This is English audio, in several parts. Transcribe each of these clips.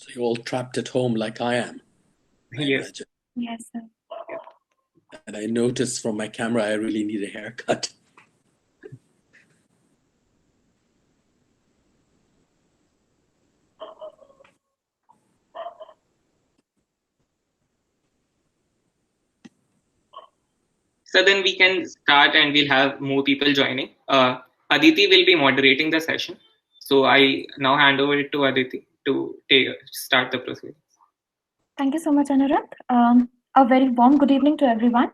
So you're all trapped at home like I am, I Yes. imagine. Yes, sir. And I noticed from my camera, I really need a haircut. So then we can start and we'll have more people joining. Aditi will be moderating the session. So I now hand over it to Aditi to start the proceedings. Thank you so much, Anurag. A very warm good evening to everyone.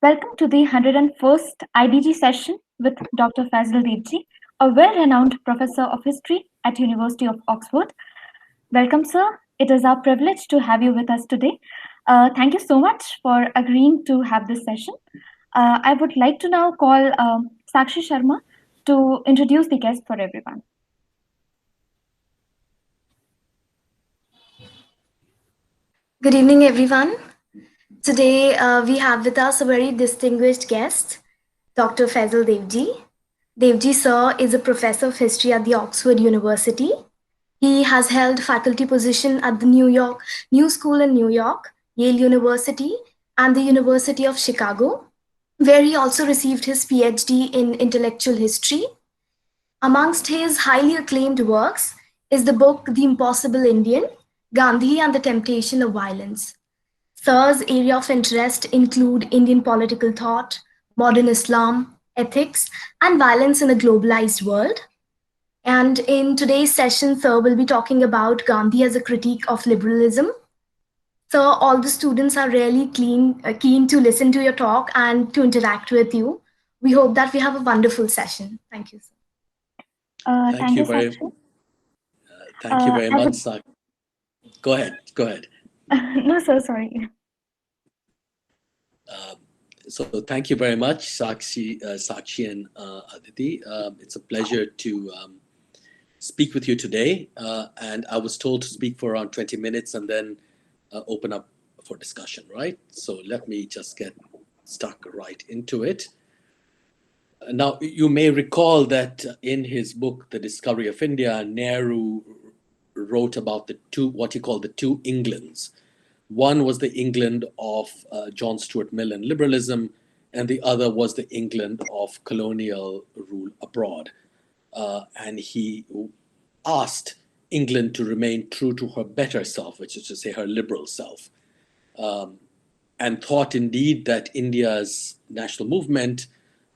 Welcome to the 101st IDG session with Dr. Faisal Devji, a well-renowned professor of history at University of Oxford. Welcome, sir. It is our privilege to have you with us today. Thank you so much for agreeing to have this session. I would like to now call Sakshi Sharma to introduce the guest for everyone. Good evening, everyone. Today, we have with us a very distinguished guest, Dr. Faisal Devji. Devji, sir, is a professor of history at the Oxford University. He has held faculty position at the New School in New York, Yale University, and the University of Chicago, where he also received his PhD in intellectual history. Amongst his highly acclaimed works is the book The Impossible Indian, Gandhi and the Temptation of Violence. Sir's area of interest include Indian political thought, modern Islam, ethics, and violence in a globalized world. And in today's session, Sir will be talking about Gandhi as a critique of liberalism. Sir, all the students are really keen to listen to your talk and to interact with you. We hope that we have a wonderful session. Thank you, sir. Thank you very, Sakshi. thank you very I much, would- Sakshi. Go ahead. No, sir, sorry. So thank you very much, Sakshi and Aditi. It's a pleasure to speak with you today. And I was told to speak for around 20 minutes and then open up for discussion, right? So let me just get stuck right into it. Now, you may recall that in his book, The Discovery of India, Nehru wrote about what he called the two Englands. One was the England of John Stuart Mill and liberalism, and the other was the England of colonial rule abroad. And he asked England to remain true to her better self, which is to say her liberal self, and thought indeed that India's national movement,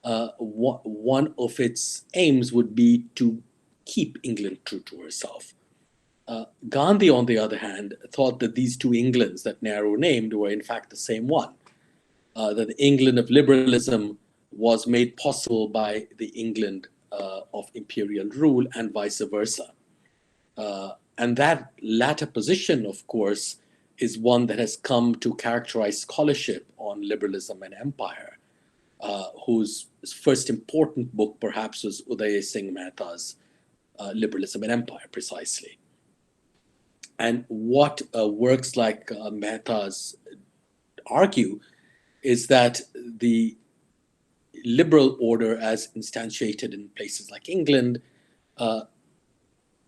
one of its aims would be to keep England true to herself. Gandhi, on the other hand, thought that these two Englands that Nehru named were in fact the same one, that the England of liberalism was made possible by the England of imperial rule and vice versa. And that latter position, of course, is one that has come to characterize scholarship on liberalism and empire, whose first important book perhaps was Uday Singh Mehta's Liberalism and Empire, precisely. And what works like Mehta's argue is that the liberal order, as instantiated in places like England,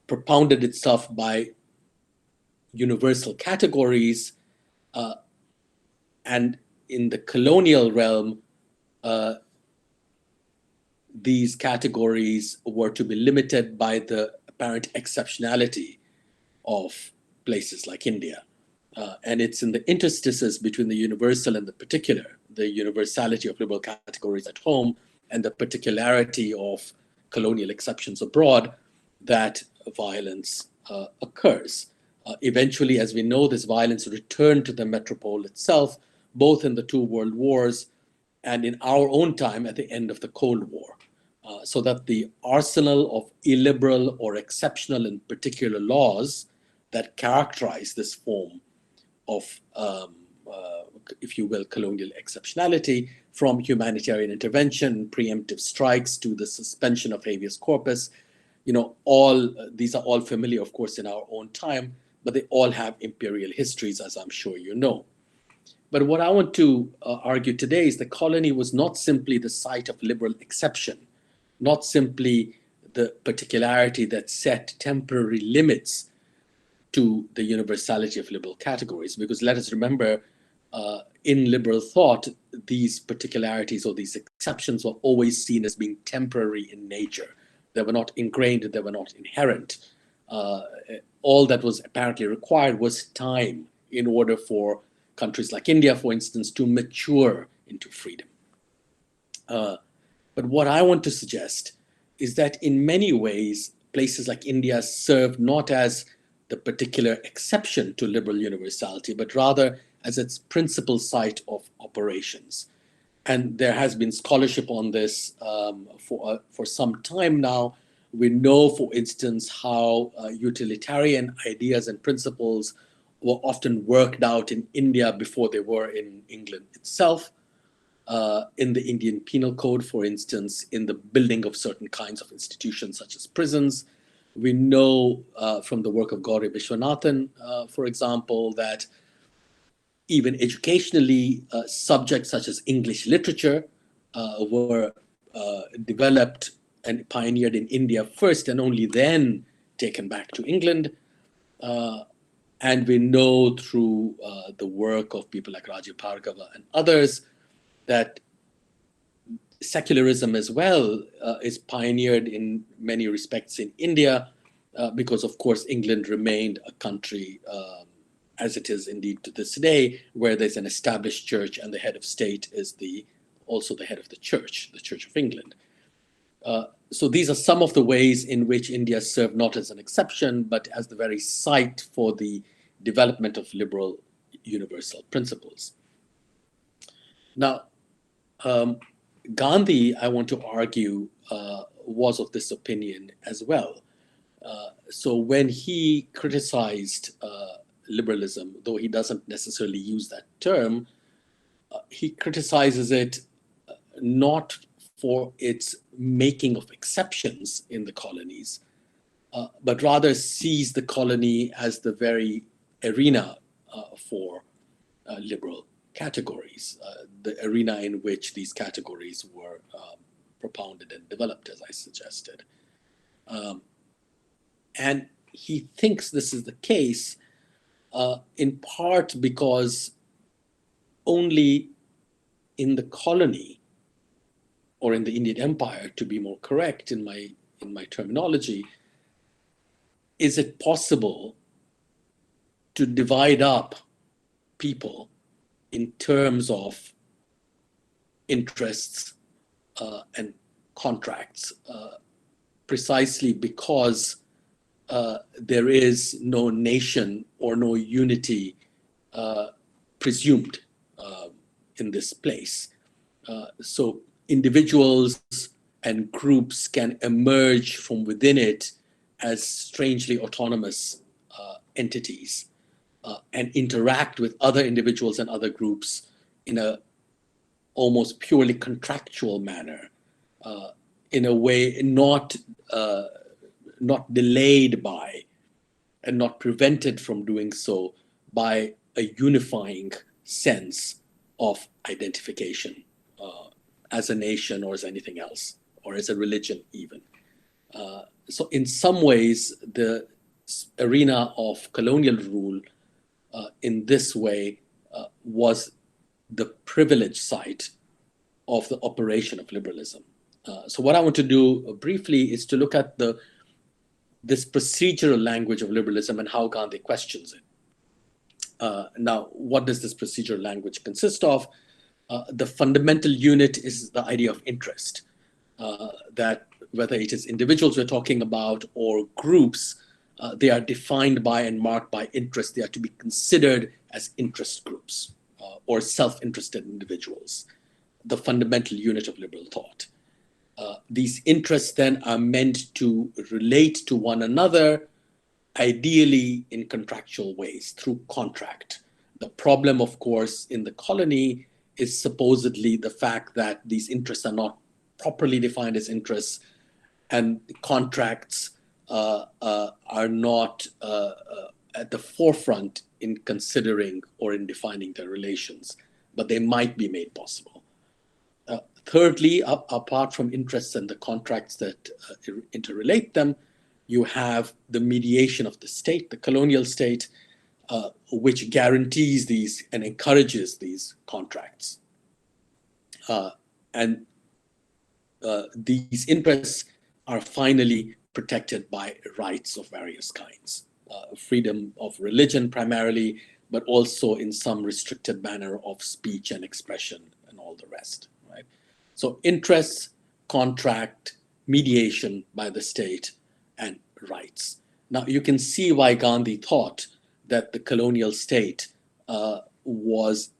propounded itself by universal categories, and in the colonial realm, these categories were to be limited by the apparent exceptionality of places like India. And it's in the interstices between the universal and the particular, the universality of liberal categories at home and the particularity of colonial exceptions abroad, that violence occurs. Eventually, as we know, this violence returned to the metropole itself, both in the two world wars and in our own time at the end of the Cold War. So that the arsenal of illiberal or exceptional and particular laws that characterize this form of, if you will, colonial exceptionality, from humanitarian intervention, preemptive strikes, to the suspension of habeas corpus, these are all familiar, of course, in our own time, but they all have imperial histories, as I'm sure you know. But what I want to argue today is the colony was not simply the site of liberal exception, not simply the particularity that set temporary limits to the universality of liberal categories. Because let us remember, in liberal thought, these particularities or these exceptions were always seen as being temporary in nature. They were not ingrained, they were not inherent. All that was apparently required was time in order for countries like India, for instance, to mature into freedom. But what I want to suggest is that in many ways, places like India serve not as the particular exception to liberal universality, but rather as its principal site of operations. And there has been scholarship on this for some time now. We know, for instance, how utilitarian ideas and principles were often worked out in India before they were in England itself. In the Indian Penal Code, for instance, in the building of certain kinds of institutions such as prisons. We know from the work of Gauri Vishwanathan, for example, that even educationally, subjects such as English literature were developed and pioneered in India first and only then taken back to England. And we know through the work of people like Rajiv Bhargava and others that secularism as well is pioneered in many respects in India because, of course, England remained a country, as it is indeed to this day, where there's an established church and the head of state is also the head of the Church of England. So these are some of the ways in which India served not as an exception, but as the very site for the development of liberal universal principles. Now, Gandhi, I want to argue, was of this opinion as well. So when he criticized liberalism, though he doesn't necessarily use that term, he criticizes it not for its making of exceptions in the colonies, but rather sees the colony as the very arena for liberal categories, the arena in which these categories were propounded and developed, as I suggested. And he thinks this is the case in part because only in the colony, or in the Indian Empire, to be more correct in my terminology, is it possible to divide up people in terms of interests and contracts, precisely because there is no nation or no unity presumed in this place. So individuals and groups can emerge from within it as strangely autonomous entities and interact with other individuals and other groups in a almost purely contractual manner, in a way not delayed by and not prevented from doing so by a unifying sense of identification as a nation or as anything else, or as a religion even. So in some ways, the arena of colonial rule in this way was the privileged site of the operation of liberalism. So what I want to do briefly is to look at this procedural language of liberalism and how Gandhi questions it. Now, what does this procedural language consist of? The fundamental unit is the idea of interest, that whether it is individuals we're talking about or groups, they are defined by and marked by interest. They are to be considered as interest groups or self-interested individuals, the fundamental unit of liberal thought. These interests then are meant to relate to one another, ideally in contractual ways, through contract. The problem, of course, in the colony is supposedly the fact that these interests are not properly defined as interests, and contracts are not at the forefront in considering or in defining their relations, but they might be made possible. Thirdly, apart from interests and the contracts that interrelate them, you have the mediation of the state, the colonial state, which guarantees these and encourages these contracts. And these interests are finally protected by rights of various kinds. Freedom of religion primarily, but also in some restricted manner of speech and expression and all the rest, right? So interests, contract, mediation by the state, and rights. Now you can see why Gandhi thought that the colonial state was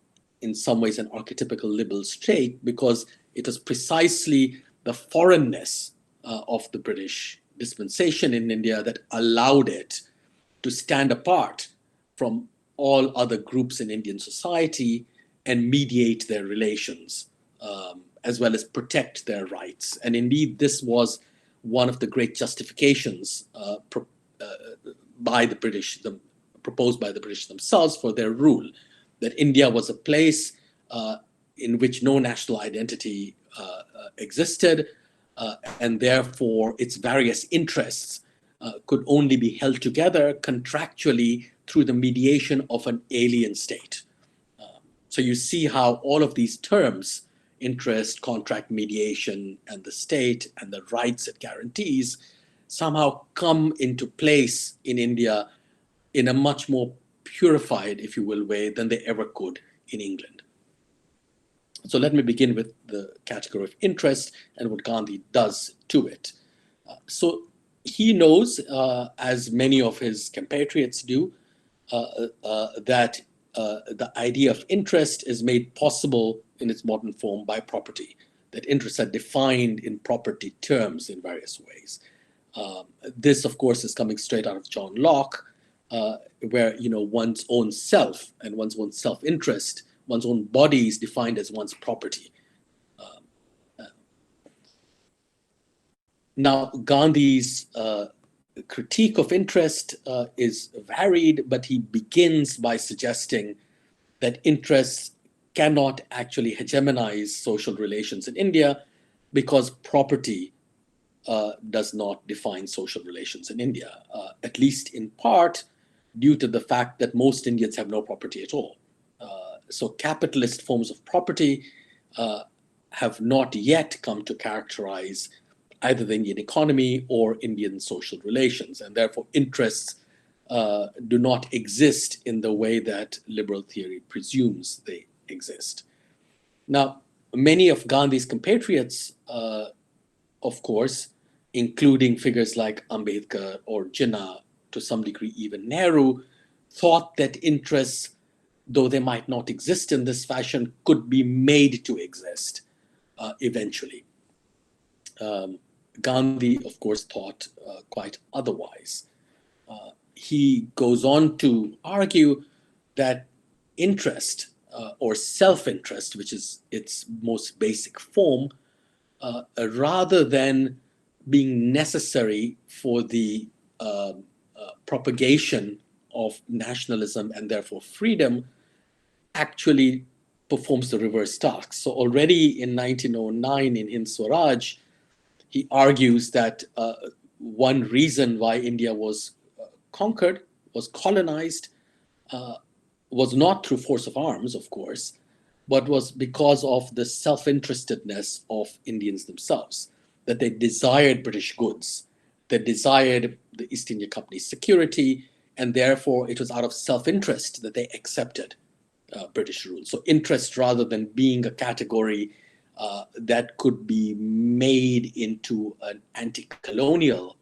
in some ways an archetypical liberal state, because it was precisely the foreignness of the British dispensation in India that allowed it to stand apart from all other groups in Indian society and mediate their relations, as well as protect their rights. And indeed, this was one of the great justifications by the British, proposed by the British themselves for their rule, that India was a place in which no national identity existed, and therefore its various interests could only be held together contractually through the mediation of an alien state. So you see how all of these terms, interest, contract, mediation, and the state, and the rights it guarantees, somehow come into place in India in a much more purified, if you will, way than they ever could in England. So let me begin with the category of interest and what Gandhi does to it. So he knows, as many of his compatriots do, that the idea of interest is made possible in its modern form by property, that interests are defined in property terms in various ways. This, of course, is coming straight out of John Locke, where one's own self and one's own self-interest, one's own body is defined as one's property. Now, Gandhi's critique of interest is varied, but he begins by suggesting that interests cannot actually hegemonize social relations in India because property does not define social relations in India, at least in part due to the fact that most Indians have no property at all. So capitalist forms of property have not yet come to characterize either the Indian economy or Indian social relations, and therefore interests do not exist in the way that liberal theory presumes they exist. Now, many of Gandhi's compatriots, of course, including figures like Ambedkar or Jinnah, to some degree even Nehru, thought that interests, though they might not exist in this fashion, could be made to exist eventually. Gandhi, of course, thought quite otherwise. He goes on to argue that interest or self-interest, which is its most basic form, rather than being necessary for the propagation of nationalism and therefore freedom, actually performs the reverse task. So already in 1909 in Hind Swaraj, he argues that one reason why India was conquered, was colonized, was not through force of arms, of course, but was because of the self-interestedness of Indians themselves, that they desired British goods, they desired the East India Company's security, and therefore it was out of self-interest that they accepted British rule. So interest, rather than being a category that could be made into an anti-colonial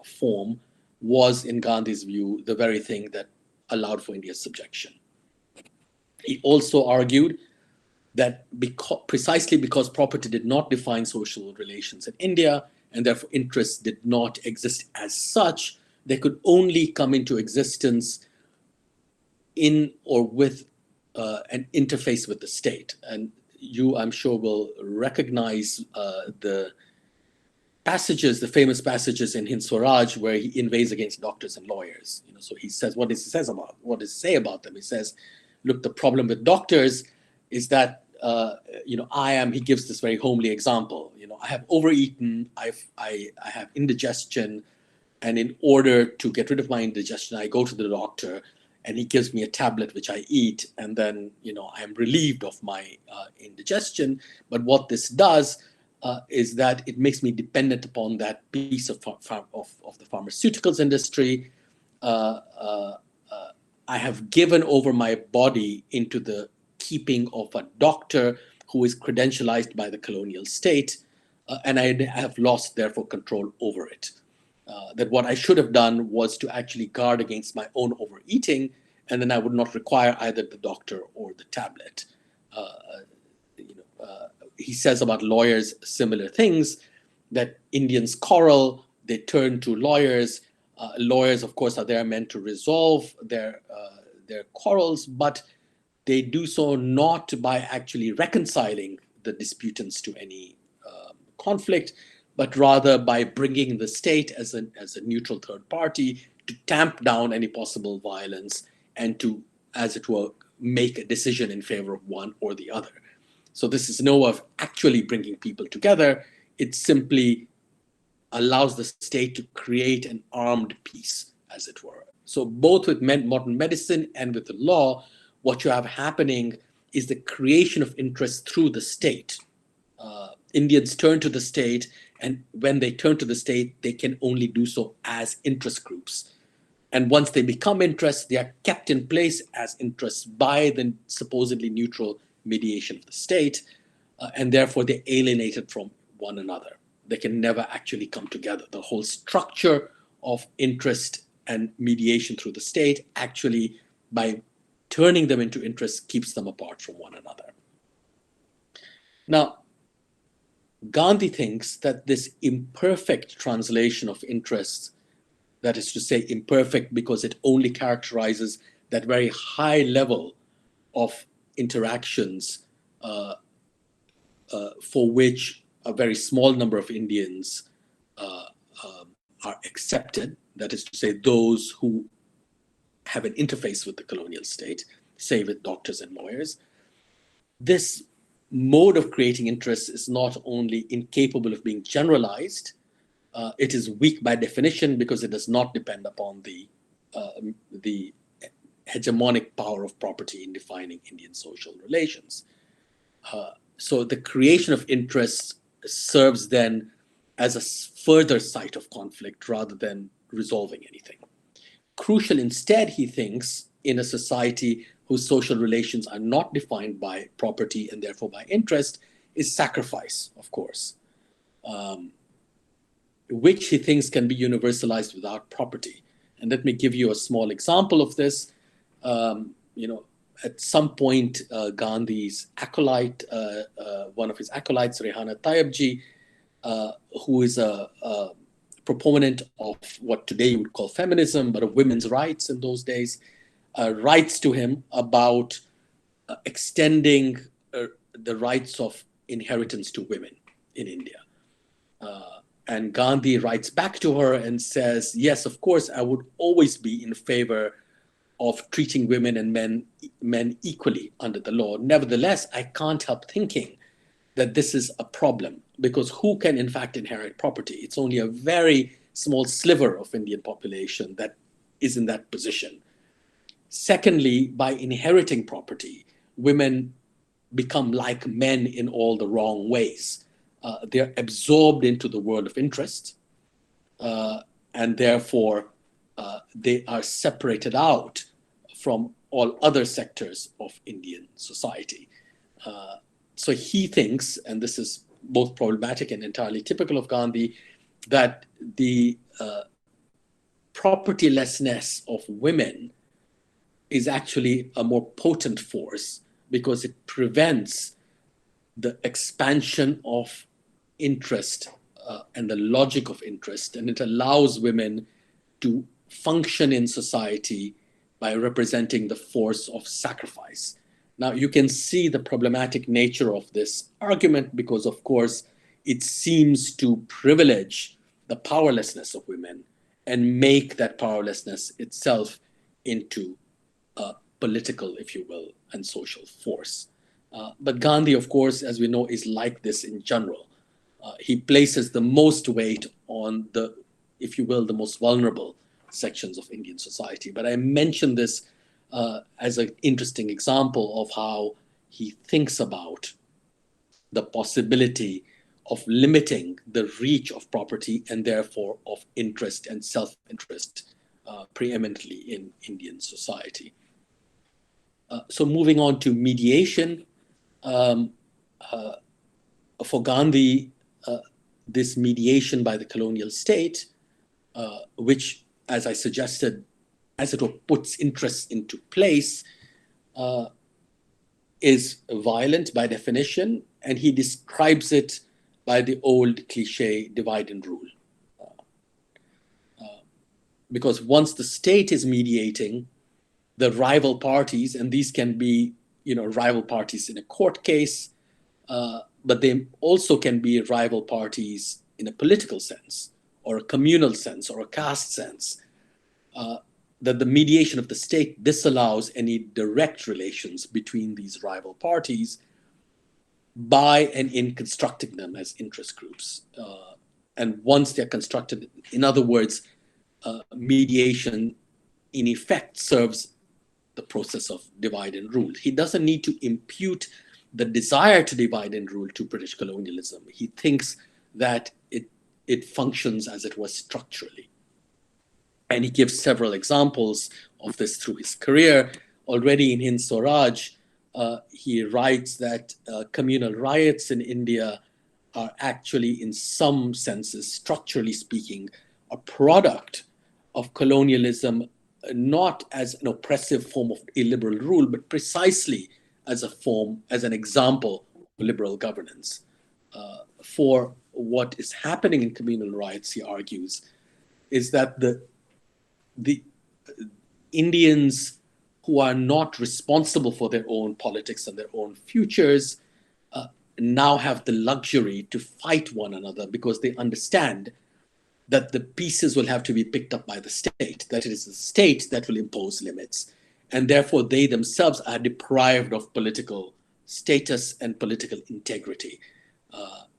form, was, in Gandhi's view, the very thing that allowed for India's subjection. He also argued that precisely because property did not define social relations in India, and therefore interests did not exist as such, they could only come into existence in or with an interface with the state. And you, I'm sure, will recognize the passages, the famous passages in Hind Swaraj, where he inveighs against doctors and lawyers. So he says, what does he say about them? He says, look, the problem with doctors is that he gives this very homely example. I have overeaten, I have indigestion, And in order to get rid of my indigestion, I go to the doctor and he gives me a tablet which I eat, and then I'm relieved of my indigestion. But what this does is that it makes me dependent upon that piece of the pharmaceuticals industry. I have given over my body into the keeping of a doctor who is credentialized by the colonial state, and I have lost, therefore, control over it. That what I should have done was to actually guard against my own overeating, and then I would not require either the doctor or the tablet. He says about lawyers similar things, that Indians quarrel, they turn to lawyers. Lawyers, of course, are there meant to resolve their quarrels, but they do so not by actually reconciling the disputants to any conflict, but rather by bringing the state as a neutral third party to tamp down any possible violence and to, as it were, make a decision in favor of one or the other. So this is no way of actually bringing people together. It simply allows the state to create an armed peace, as it were. So both with modern medicine and with the law, what you have happening is the creation of interest through the state. Indians turn to the state, and when they turn to the state, they can only do so as interest groups. And once they become interests, they are kept in place as interests by the supposedly neutral mediation of the state, and therefore they're alienated from one another. They can never actually come together. The whole structure of interest and mediation through the state actually, by turning them into interests, keeps them apart from one another. Now, Gandhi thinks that this imperfect translation of interests, that is to say imperfect because it only characterizes that very high level of interactions for which a very small number of Indians are accepted, that is to say those who have an interface with the colonial state, say with doctors and lawyers. This mode of creating interest is not only incapable of being generalized, it is weak by definition because it does not depend upon the hegemonic power of property in defining Indian social relations. So the creation of interests serves then as a further site of conflict rather than resolving anything. Crucial instead, he thinks, in a society whose social relations are not defined by property and therefore by interest, is sacrifice, of course, which he thinks can be universalized without property. And let me give you a small example of this. At some point, Gandhi's acolyte, one of his acolytes, Rehana Tayyabji, who is a proponent of what today you would call feminism, but of women's rights in those days, writes to him about extending the rights of inheritance to women in India. And Gandhi writes back to her and says, yes, of course, I would always be in favor of treating women and men equally under the law. Nevertheless, I can't help thinking that this is a problem, because who can in fact inherit property? It's only a very small sliver of Indian population that is in that position. Secondly, by inheriting property, women become like men in all the wrong ways. They're absorbed into the world of interest, and therefore they are separated out from all other sectors of Indian society. So he thinks, and this is both problematic and entirely typical of Gandhi, that the propertylessness of women is actually a more potent force because it prevents the expansion of interest and the logic of interest, and it allows women to function in society by representing the force of sacrifice. Now, you can see the problematic nature of this argument because, of course, it seems to privilege the powerlessness of women and make that powerlessness itself into a political, if you will, and social force. But Gandhi, of course, as we know, is like this in general. He places the most weight on the if you will, the most vulnerable sections of Indian society. But I mention this as an interesting example of how he thinks about the possibility of limiting the reach of property and therefore of interest and self-interest preeminently in Indian society. So moving on to mediation, for Gandhi, this mediation by the colonial state, which, as I suggested, as it were, puts interests into place, is violent by definition, and he describes it by the old cliche divide and rule. Because once the state is mediating, the rival parties, and these can be, rival parties in a court case, but they also can be rival parties in a political sense, or a communal sense, or a caste sense, that the mediation of the state disallows any direct relations between these rival parties by and in constructing them as interest groups. And once they're constructed, in other words, mediation in effect serves the process of divide and rule. He doesn't need to impute the desire to divide and rule to British colonialism. He thinks that it functions as it was structurally. And he gives several examples of this through his career. Already in Hind Swaraj, he writes that communal riots in India are actually, in some senses, structurally speaking, a product of colonialism, not as an oppressive form of illiberal rule, but precisely as an example of liberal governance. For what is happening in communal riots, he argues, is that the Indians who are not responsible for their own politics and their own futures now have the luxury to fight one another because they understand that the pieces will have to be picked up by the state, that it is the state that will impose limits. And therefore, they themselves are deprived of political status and political integrity.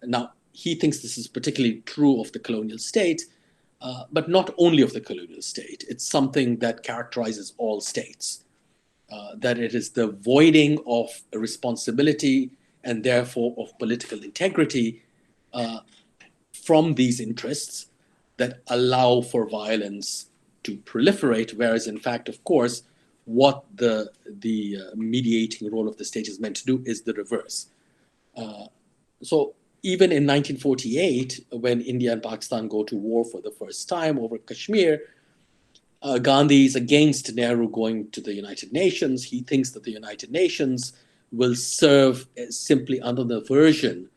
Now, he thinks this is particularly true of the colonial state, but not only of the colonial state. It's something that characterizes all states, that it is the voiding of responsibility and therefore of political integrity from these interests that allow for violence to proliferate, whereas in fact, of course, what the mediating role of the state is meant to do is the reverse. So even in 1948, when India and Pakistan go to war for the first time over Kashmir, Gandhi is against Nehru going to the United Nations. He thinks that the United Nations will serve simply under the version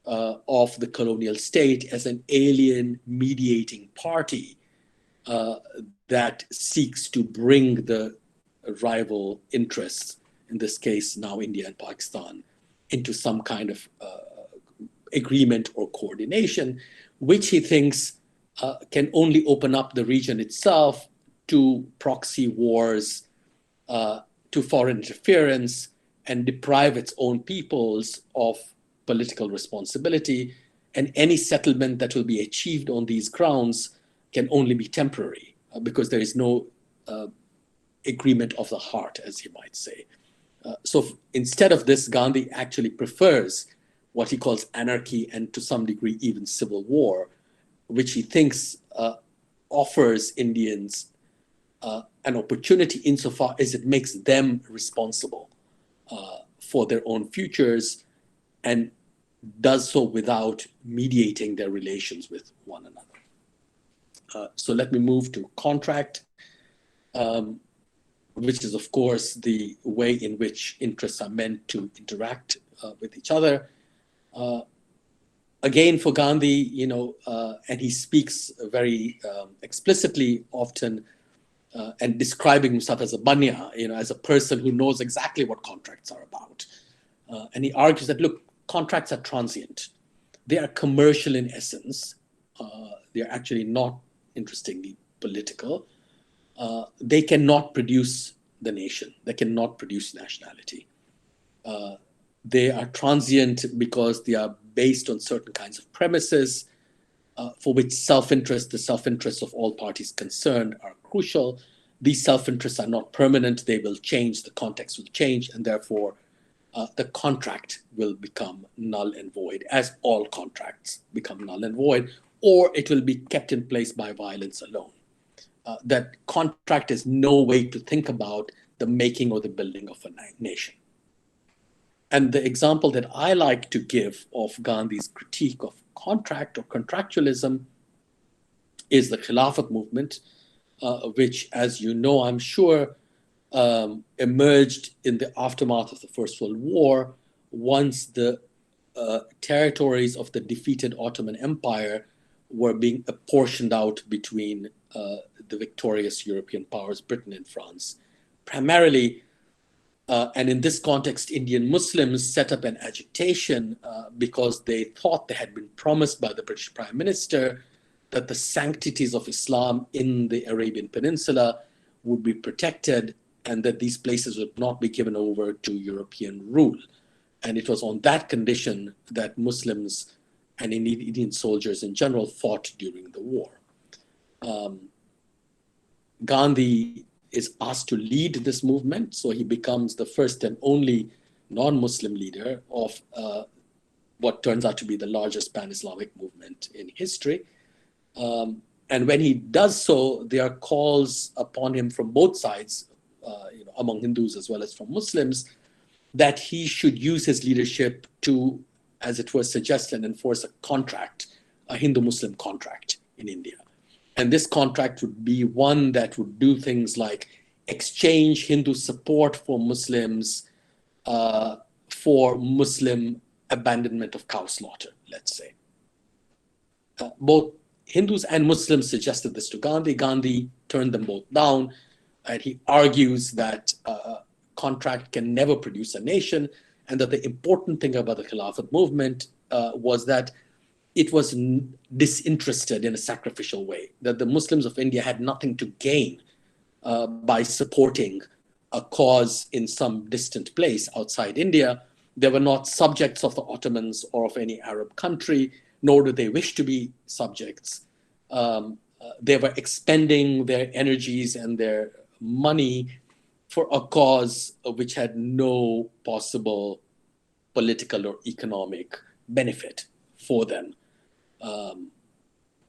of the colonial state as an alien mediating party that seeks to bring the rival interests, in this case now India and Pakistan, into some kind of agreement or coordination, which he thinks can only open up the region itself to proxy wars, to foreign interference, and deprive its own peoples of political responsibility. And any settlement that will be achieved on these grounds can only be temporary because there is no agreement of the heart, as you might say. So instead of this, Gandhi actually prefers what he calls anarchy and to some degree even civil war, which he thinks offers Indians an opportunity insofar as it makes them responsible for their own futures and does so without mediating their relations with one another. So let me move to contract, which is, of course, the way in which interests are meant to interact with each other. Again, for Gandhi, and he speaks very explicitly often and describing himself as a banya, as a person who knows exactly what contracts are about. And he argues that, look, contracts are transient. They are commercial in essence. They are actually not, interestingly, political. They cannot produce the nation. They cannot produce nationality. They are transient because they are based on certain kinds of premises for which self-interest, the self-interests of all parties concerned, are crucial. These self-interests are not permanent. They will change, the context will change, and therefore the contract will become null and void, as all contracts become null and void, or it will be kept in place by violence alone. That contract is no way to think about the making or the building of a nation. And the example that I like to give of Gandhi's critique of contract or contractualism is the Khilafat movement, which, as you know, I'm sure, emerged in the aftermath of the First World War, once the territories of the defeated Ottoman Empire were being apportioned out between the victorious European powers, Britain and France, primarily. And in this context, Indian Muslims set up an agitation because they thought they had been promised by the British Prime Minister that the sanctities of Islam in the Arabian Peninsula would be protected and that these places would not be given over to European rule. And it was on that condition that Muslims and Indian soldiers in general fought during the war. Gandhi is asked to lead this movement, so he becomes the first and only non-Muslim leader of what turns out to be the largest pan-Islamic movement in history. And when he does so, there are calls upon him from both sides, among Hindus as well as from Muslims, that he should use his leadership to, as it were, suggest and enforce a contract, a Hindu-Muslim contract in India. And this contract would be one that would do things like exchange Hindu support for Muslims for Muslim abandonment of cow slaughter, let's say. Both Hindus and Muslims suggested this to Gandhi. Gandhi turned them both down, and he argues that contract can never produce a nation, and that the important thing about the Khilafat movement was that it was disinterested in a sacrificial way, that the Muslims of India had nothing to gain by supporting a cause in some distant place outside India. They were not subjects of the Ottomans or of any Arab country, nor did they wish to be subjects. They were expending their energies and their money for a cause which had no possible political or economic benefit for them,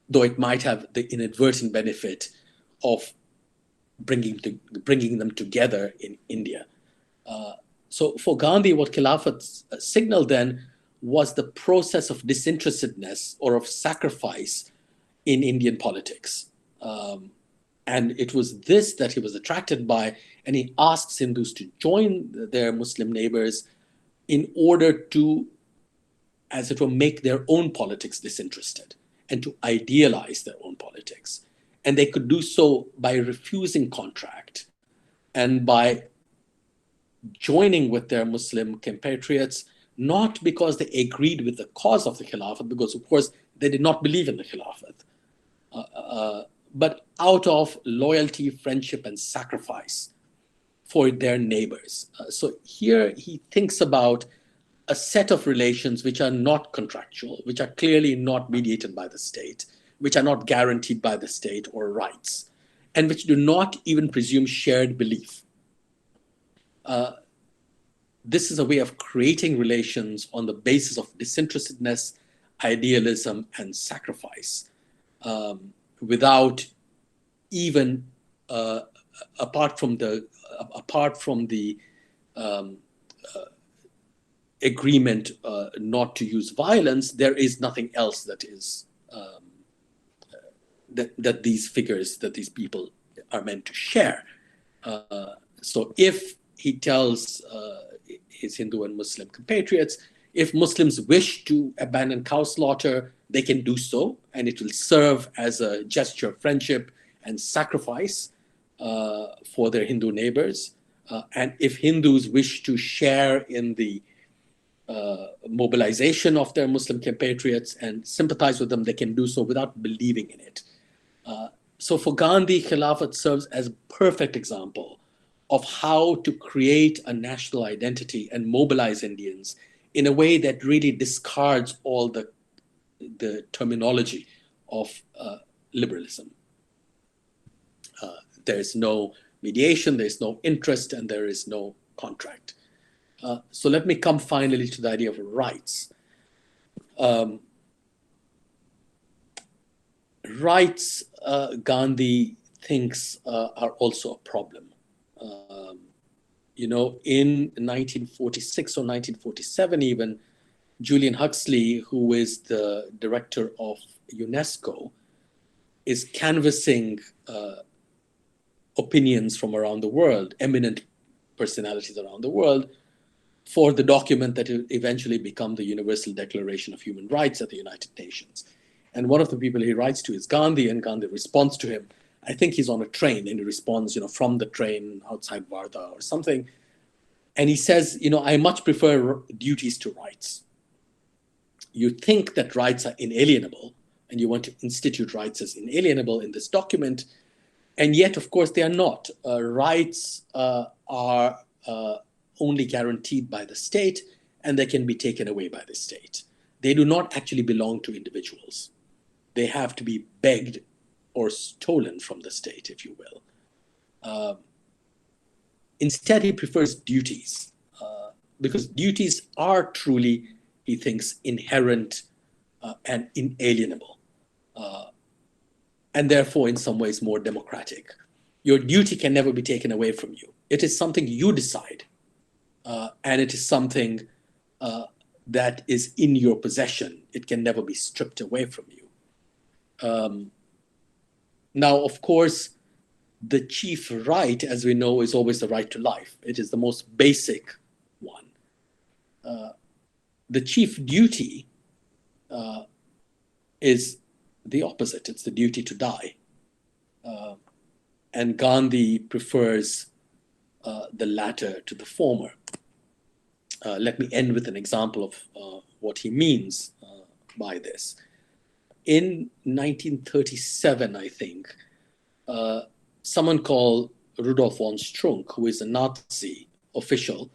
though it might have the inadvertent benefit of bringing them together in India. So for Gandhi, what Khilafat signaled then was the process of disinterestedness or of sacrifice in Indian politics. And it was this that he was attracted by, and he asks Hindus to join their Muslim neighbors in order to, as it were, make their own politics disinterested and to idealize their own politics. And they could do so by refusing contract and by joining with their Muslim compatriots, not because they agreed with the cause of the Khilafat, because of course they did not believe in the Khilafat, but out of loyalty, friendship, and sacrifice for their neighbors. So here he thinks about a set of relations which are not contractual, which are clearly not mediated by the state, which are not guaranteed by the state or rights, and which do not even presume shared belief. This is a way of creating relations on the basis of disinterestedness, idealism, and sacrifice, without even, apart from the agreement not to use violence, there is nothing else that is that these figures, that these people are meant to share. So if he tells his Hindu and Muslim compatriots, if Muslims wish to abandon cow slaughter, they can do so, and it will serve as a gesture of friendship and sacrifice for their Hindu neighbors. And if Hindus wish to share in the mobilization of their Muslim compatriots and sympathize with them, they can do so without believing in it. So for Gandhi, Khilafat serves as a perfect example of how to create a national identity and mobilize Indians in a way that really discards all the terminology of liberalism. There is no mediation, there is no interest, and there is no contract. So let me come finally to the idea of rights. Rights, Gandhi thinks, are also a problem. In 1946 or 1947 even, Julian Huxley, who is the director of UNESCO, is canvassing opinions from around the world, eminent personalities around the world, for the document that will eventually become the Universal Declaration of Human Rights at the United Nations. And one of the people he writes to is Gandhi, and Gandhi responds to him. I think he's on a train, and he responds, from the train outside Varda or something. And he says, I much prefer duties to rights. You think that rights are inalienable, and you want to institute rights as inalienable in this document, and yet, of course, they are not. Rights are only guaranteed by the state, and they can be taken away by the state. They do not actually belong to individuals. They have to be begged or stolen from the state, if you will. Instead, he prefers duties, because duties are truly, he thinks, inherent and inalienable, and therefore, in some ways, more democratic. Your duty can never be taken away from you. It is something you decide, and it is something that is in your possession. It can never be stripped away from you. Now, of course, the chief right, as we know, is always the right to life. It is the most basic one. The chief duty is the opposite. It's the duty to die. And Gandhi prefers the latter to the former. Let me end with an example of what he means by this. In 1937, I think, someone called Rudolf von Strunk, who is a Nazi official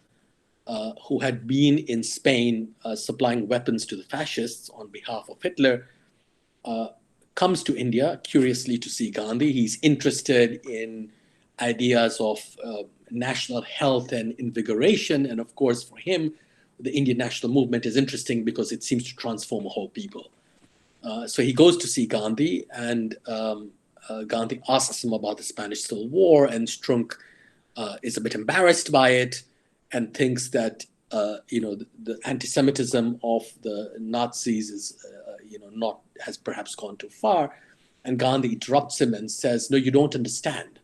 who had been in Spain supplying weapons to the fascists on behalf of Hitler, comes to India curiously to see Gandhi. He's interested in ideas of national health and invigoration. And of course, for him, the Indian national movement is interesting because it seems to transform a whole people. So he goes to see Gandhi, and Gandhi asks him about the Spanish Civil War, and Strunk is a bit embarrassed by it and thinks that the anti-Semitism of the Nazis is has perhaps gone too far. And Gandhi interrupts him and says, "No, you don't understand.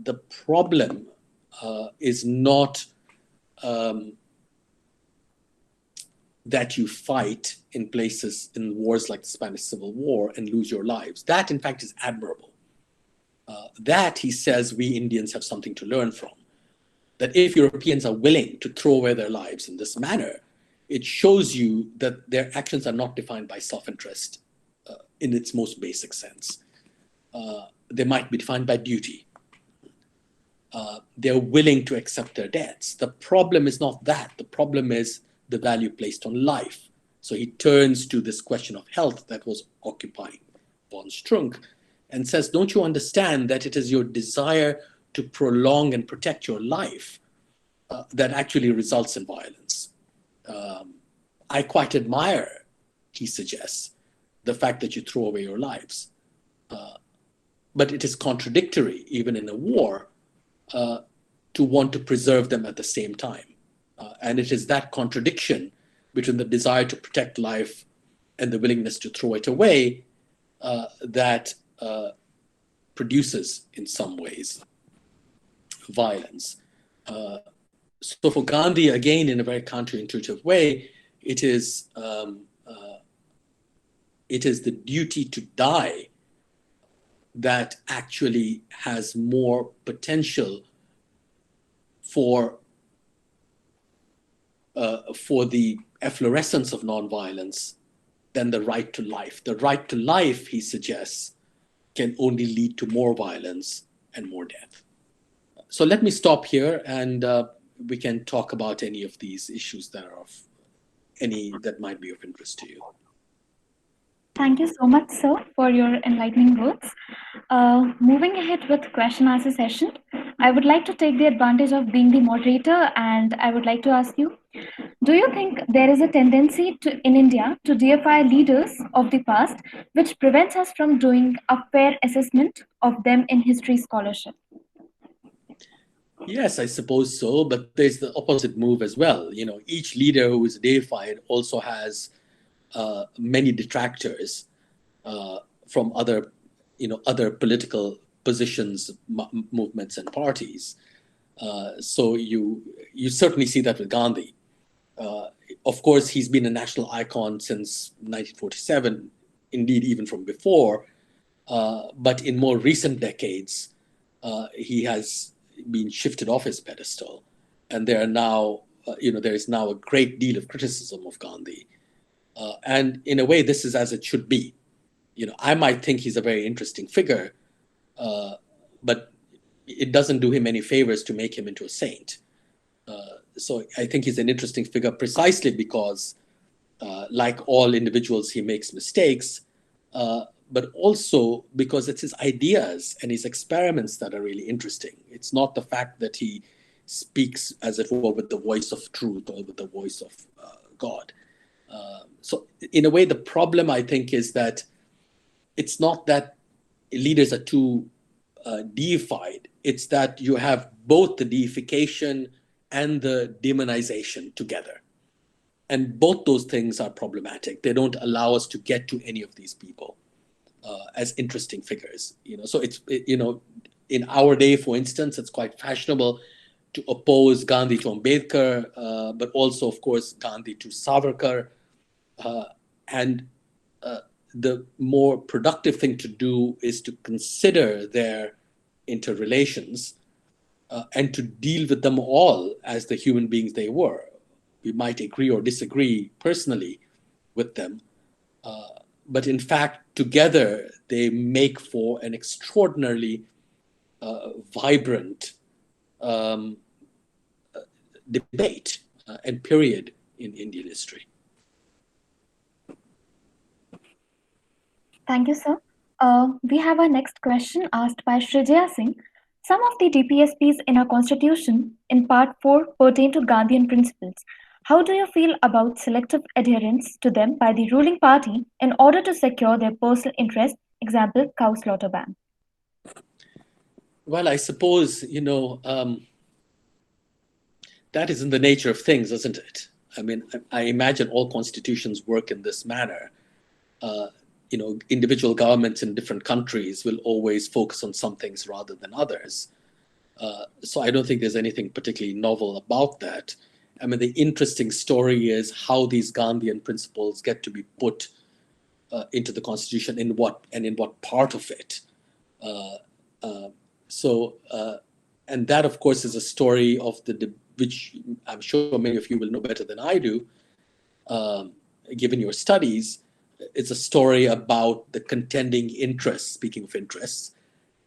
The problem is not that you fight in places in wars like the Spanish Civil War and lose your lives. That, in fact, is admirable. That, he says, we Indians have something to learn from. That if Europeans are willing to throw away their lives in this manner, it shows you that their actions are not defined by self-interest in its most basic sense. They might be defined by duty. They're willing to accept their debts. The problem is not that. The problem is the value placed on life. So he turns to this question of health that was occupying von Strunk and says, don't you understand that it is your desire to prolong and protect your life that actually results in violence? I quite admire, he suggests, the fact that you throw away your lives. But it is contradictory, even in a war, to want to preserve them at the same time. And it is that contradiction between the desire to protect life and the willingness to throw it away that produces, in some ways, violence. So for Gandhi, again, in a very counterintuitive way, it is the duty to die that actually has more potential for the efflorescence of nonviolence than the right to life. The right to life, he suggests, can only lead to more violence and more death. So let me stop here, and we can talk about any of these issues that are that might be of interest to you. Thank you so much, sir, for your enlightening words. Moving ahead with question answer session, I would like to take the advantage of being the moderator, and I would like to ask you, do you think there is a tendency in India to deify leaders of the past, which prevents us from doing a fair assessment of them in history scholarship? Yes, I suppose so, but there's the opposite move as well. Each leader who is deified also has many detractors from other political positions, movements, and parties. So you certainly see that with Gandhi. Of course, he's been a national icon since 1947, indeed even from before. But in more recent decades, he has been shifted off his pedestal, and there is now a great deal of criticism of Gandhi. And in a way, this is as it should be. I might think he's a very interesting figure, but it doesn't do him any favors to make him into a saint. So I think he's an interesting figure precisely because, like all individuals, he makes mistakes, but also because it's his ideas and his experiments that are really interesting. It's not the fact that he speaks, as it were, with the voice of truth or with the voice of God. So in a way, the problem, I think, is that it's not that leaders are too deified. It's that you have both the deification and the demonization together. And both those things are problematic. They don't allow us to get to any of these people as interesting figures. So in our day, for instance, it's quite fashionable to oppose Gandhi to Ambedkar, but also, of course, Gandhi to Savarkar. And the more productive thing to do is to consider their interrelations and to deal with them all as the human beings they were. We might agree or disagree personally with them, but in fact, together they make for an extraordinarily vibrant debate and period in Indian history. Thank you, sir. We have our next question asked by Srijaya Singh. Some of the DPSPs in our constitution, in part 4, pertain to Gandhian principles. How do you feel about selective adherence to them by the ruling party in order to secure their personal interest? Example, cow slaughter ban. Well, I suppose, that is in the nature of things, isn't it? I mean, I imagine all constitutions work in this manner. Individual governments in different countries will always focus on some things rather than others. So I don't think there's anything particularly novel about that. I mean, the interesting story is how these Gandhian principles get to be put into the constitution, in what part of it. And that, of course, is a story of which I'm sure many of you will know better than I do, given your studies. It's a story about the contending interests, speaking of interests,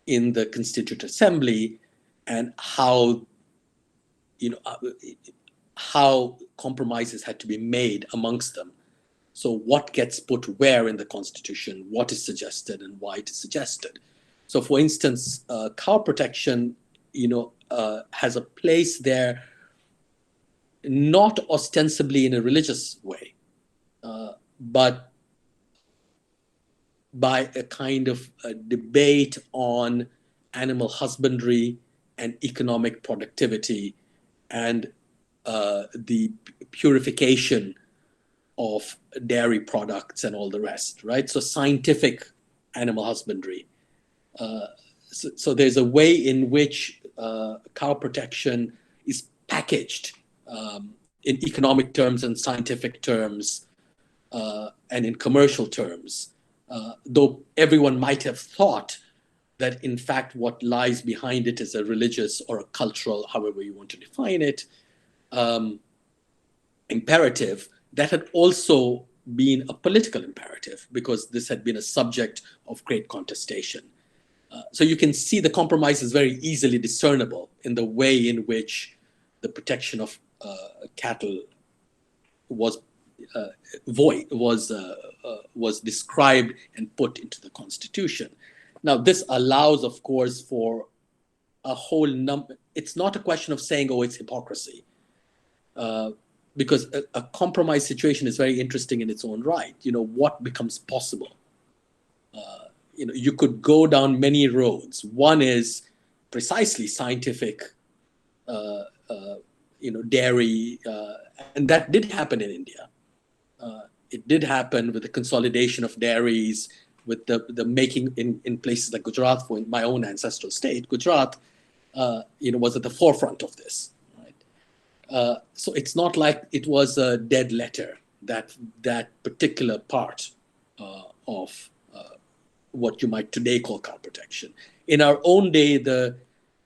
in the Constituent Assembly, and how compromises had to be made amongst them. So what gets put where in the Constitution, what is suggested, and why it is suggested. So, for instance, cow protection, has a place there, not ostensibly in a religious way, but by a kind of a debate on animal husbandry and economic productivity and the purification of dairy products and all the rest, right? So scientific animal husbandry. So there's a way in which cow protection is packaged in economic terms and scientific terms and in commercial terms. Though everyone might have thought that, in fact, what lies behind it is a religious or a cultural, however you want to define it, imperative, that had also been a political imperative, because this had been a subject of great contestation. So you can see the compromise is very easily discernible in the way in which the protection of cattle was was described and put into the Constitution. Now, this allows, of course, for a whole number. It's not a question of saying, oh, it's hypocrisy, because a compromise situation is very interesting in its own right. What becomes possible? You could go down many roads. One is precisely scientific, dairy, and that did happen in India. It did happen with the consolidation of dairies, with the making in places like Gujarat, for my own ancestral state. Gujarat, was at the forefront of this. Right? So it's not like it was a dead letter, that particular part of what you might today call car protection. In our own day, the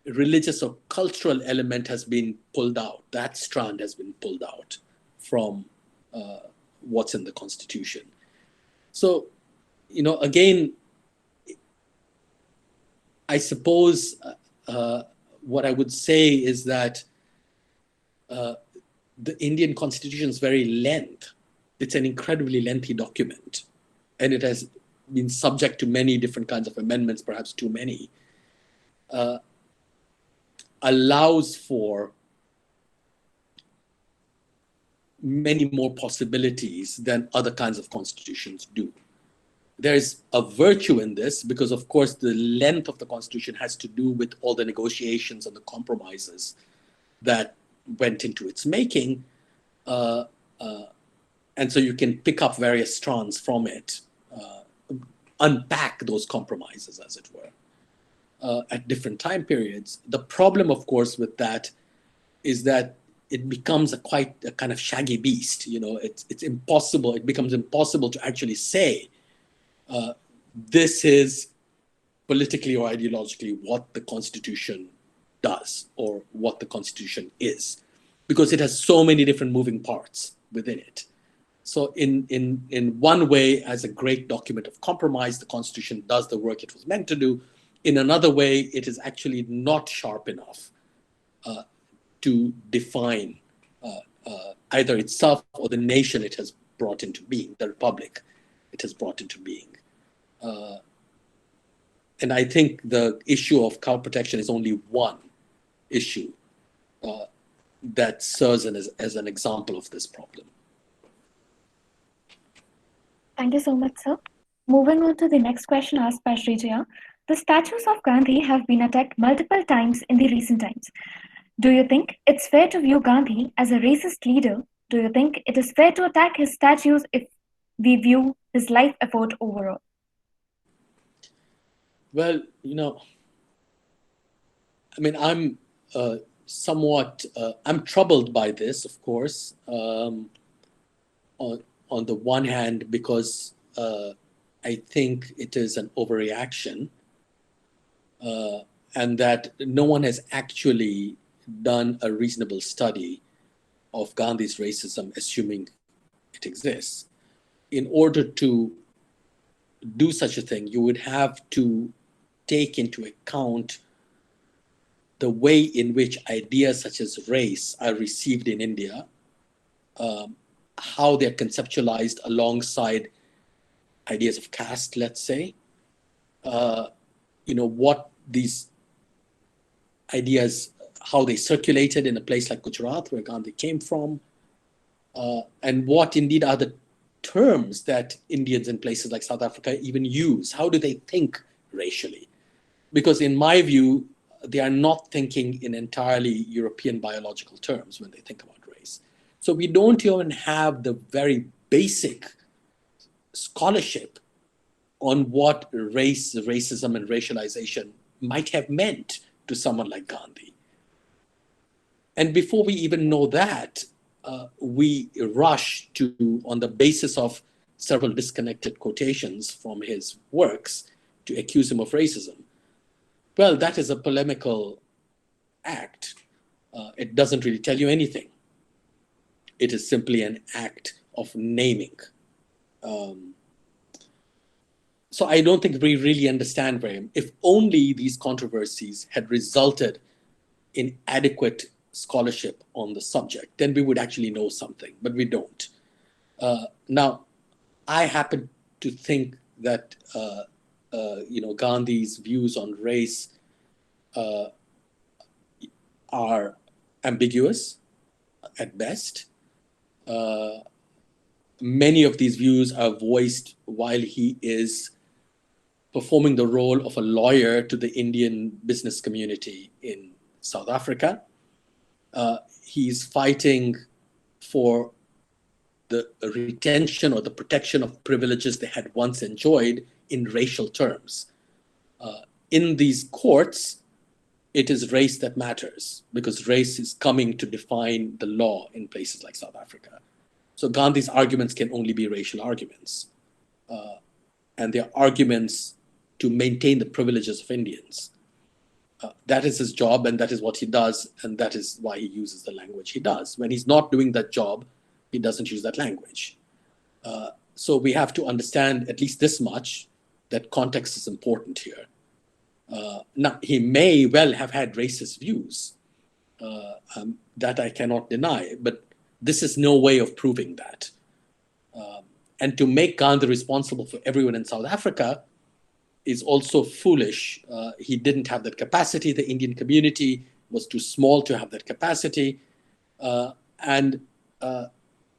religious or cultural element has been pulled out. That strand has been pulled out from what's in the Constitution. So, again, I suppose what I would say is that the Indian Constitution is very lengthy. It's an incredibly lengthy document, and it has been subject to many different kinds of amendments, perhaps too many. Allows for many more possibilities than other kinds of constitutions do. There is a virtue in this because, of course, the length of the Constitution has to do with all the negotiations and the compromises that went into its making. And so you can pick up various strands from it, unpack those compromises, as it were, at different time periods. The problem, of course, with that is that it becomes quite a kind of shaggy beast. It's impossible. It becomes impossible to actually say this is politically or ideologically what the Constitution does or what the Constitution is, because it has so many different moving parts within it. So in one way, as a great document of compromise, the Constitution does the work it was meant to do. In another way, it is actually not sharp enough to define either itself or the nation it has brought into being, the republic it has brought into being. And I think the issue of cow protection is only one issue that serves as an example of this problem. Thank you so much, sir. Moving on to the next question asked by Srijaya. The statues of Gandhi have been attacked multiple times in the recent times. Do you think it's fair to view Gandhi as a racist leader? Do you think it is fair to attack his statues if we view his life effort overall? Well, I'm I'm troubled by this, of course, on the one hand, because I think it is an overreaction, and that no one has actually done a reasonable study of Gandhi's racism, assuming it exists. In order to do such a thing, you would have to take into account the way in which ideas such as race are received in India, how they're conceptualized alongside ideas of caste, let's say, what these ideas, how they circulated in a place like Gujarat, where Gandhi came from, and what indeed are the terms that Indians in places like South Africa even use. How do they think racially? Because in my view, they are not thinking in entirely European biological terms when they think about race. So we don't even have the very basic scholarship on what race, racism, and racialization might have meant to someone like Gandhi. And before we even know that, we rush to, on the basis of several disconnected quotations from his works, to accuse him of racism. Well, that is a polemical act. It doesn't really tell you anything. It is simply an act of naming. So I don't think we really understand very. If only these controversies had resulted in adequate scholarship on the subject, then we would actually know something, but we don't. Now, I happen to think that Gandhi's views on race are ambiguous at best. Many of these views are voiced while he is performing the role of a lawyer to the Indian business community in South Africa. He's fighting for the retention or the protection of privileges they had once enjoyed in racial terms. In these courts, it is race that matters because race is coming to define the law in places like South Africa. So Gandhi's arguments can only be racial arguments. And they're arguments to maintain the privileges of Indians. That is his job, and that is what he does, and that is why he uses the language he does. When he's not doing that job, he doesn't use that language. So we have to understand at least this much, that context is important here. Now, he may well have had racist views, that I cannot deny, but this is no way of proving that. And to make Gandhi responsible for everyone in South Africa is also foolish. He didn't have that capacity. The Indian community was too small to have that capacity. And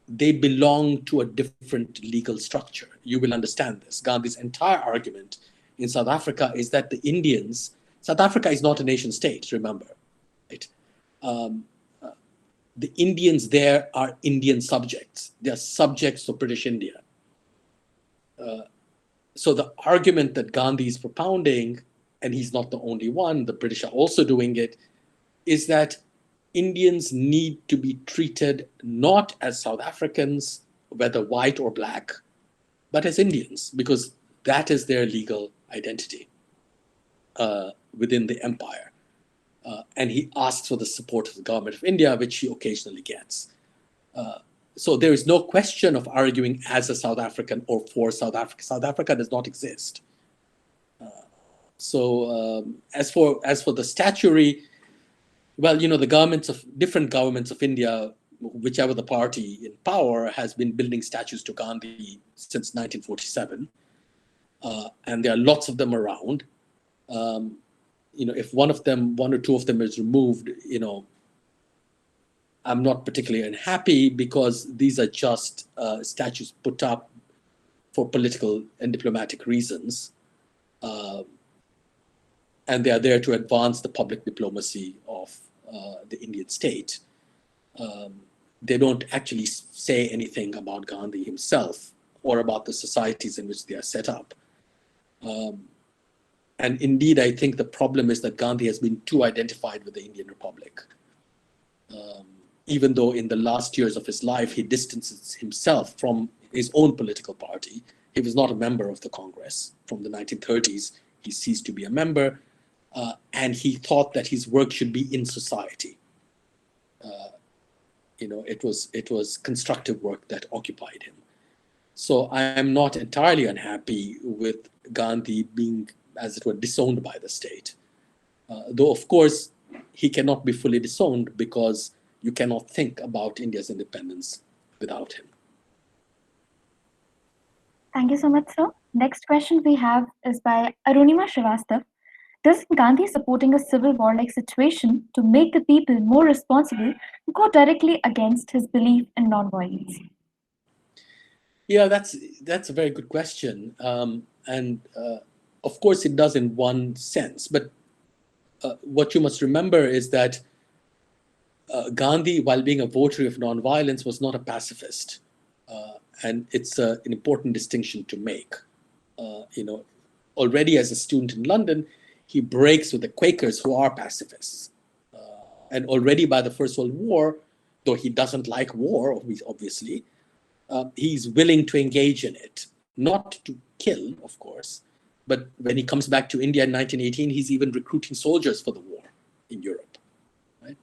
they belong to a different legal structure. You will understand this. Gandhi's entire argument in South Africa is that the Indians, South Africa is not a nation state, remember, right? The Indians there are Indian subjects. They are subjects of British India. So the argument that Gandhi is propounding, and he's not the only one, the British are also doing it, is that Indians need to be treated not as South Africans, whether white or black, but as Indians, because that is their legal identity within the empire. And he asks for the support of the government of India, which he occasionally gets. So there is no question of arguing as a South African or for South Africa. South Africa does not exist. As for the statutory, well, the different governments of India, whichever the party in power, has been building statues to Gandhi since 1947. And there are lots of them around. If one or two of them is removed, I'm not particularly unhappy because these are just statues put up for political and diplomatic reasons. And they are there to advance the public diplomacy of the Indian state. They don't actually say anything about Gandhi himself or about the societies in which they are set up. And indeed, I think the problem is that Gandhi has been too identified with the Indian Republic. Even though in the last years of his life, he distances himself from his own political party. He was not a member of the Congress. From the 1930s, he ceased to be a member. And he thought that his work should be in society. It was constructive work that occupied him. So I am not entirely unhappy with Gandhi being, as it were, disowned by the state. Though, of course, he cannot be fully disowned because you cannot think about India's independence without him. Thank you so much, sir. Next question we have is by Arunima Srivastav. Does Gandhi supporting a civil war-like situation to make the people more responsible go directly against his belief in non-violence? Yeah, that's a very good question. Of course, it does in one sense. But what you must remember is that Gandhi, while being a votary of nonviolence, was not a pacifist. And it's an important distinction to make. Already as a student in London, he breaks with the Quakers, who are pacifists. And already by the First World War, though he doesn't like war, obviously, he's willing to engage in it. Not to kill, of course, but when he comes back to India in 1918, he's even recruiting soldiers for the war in Europe. Right?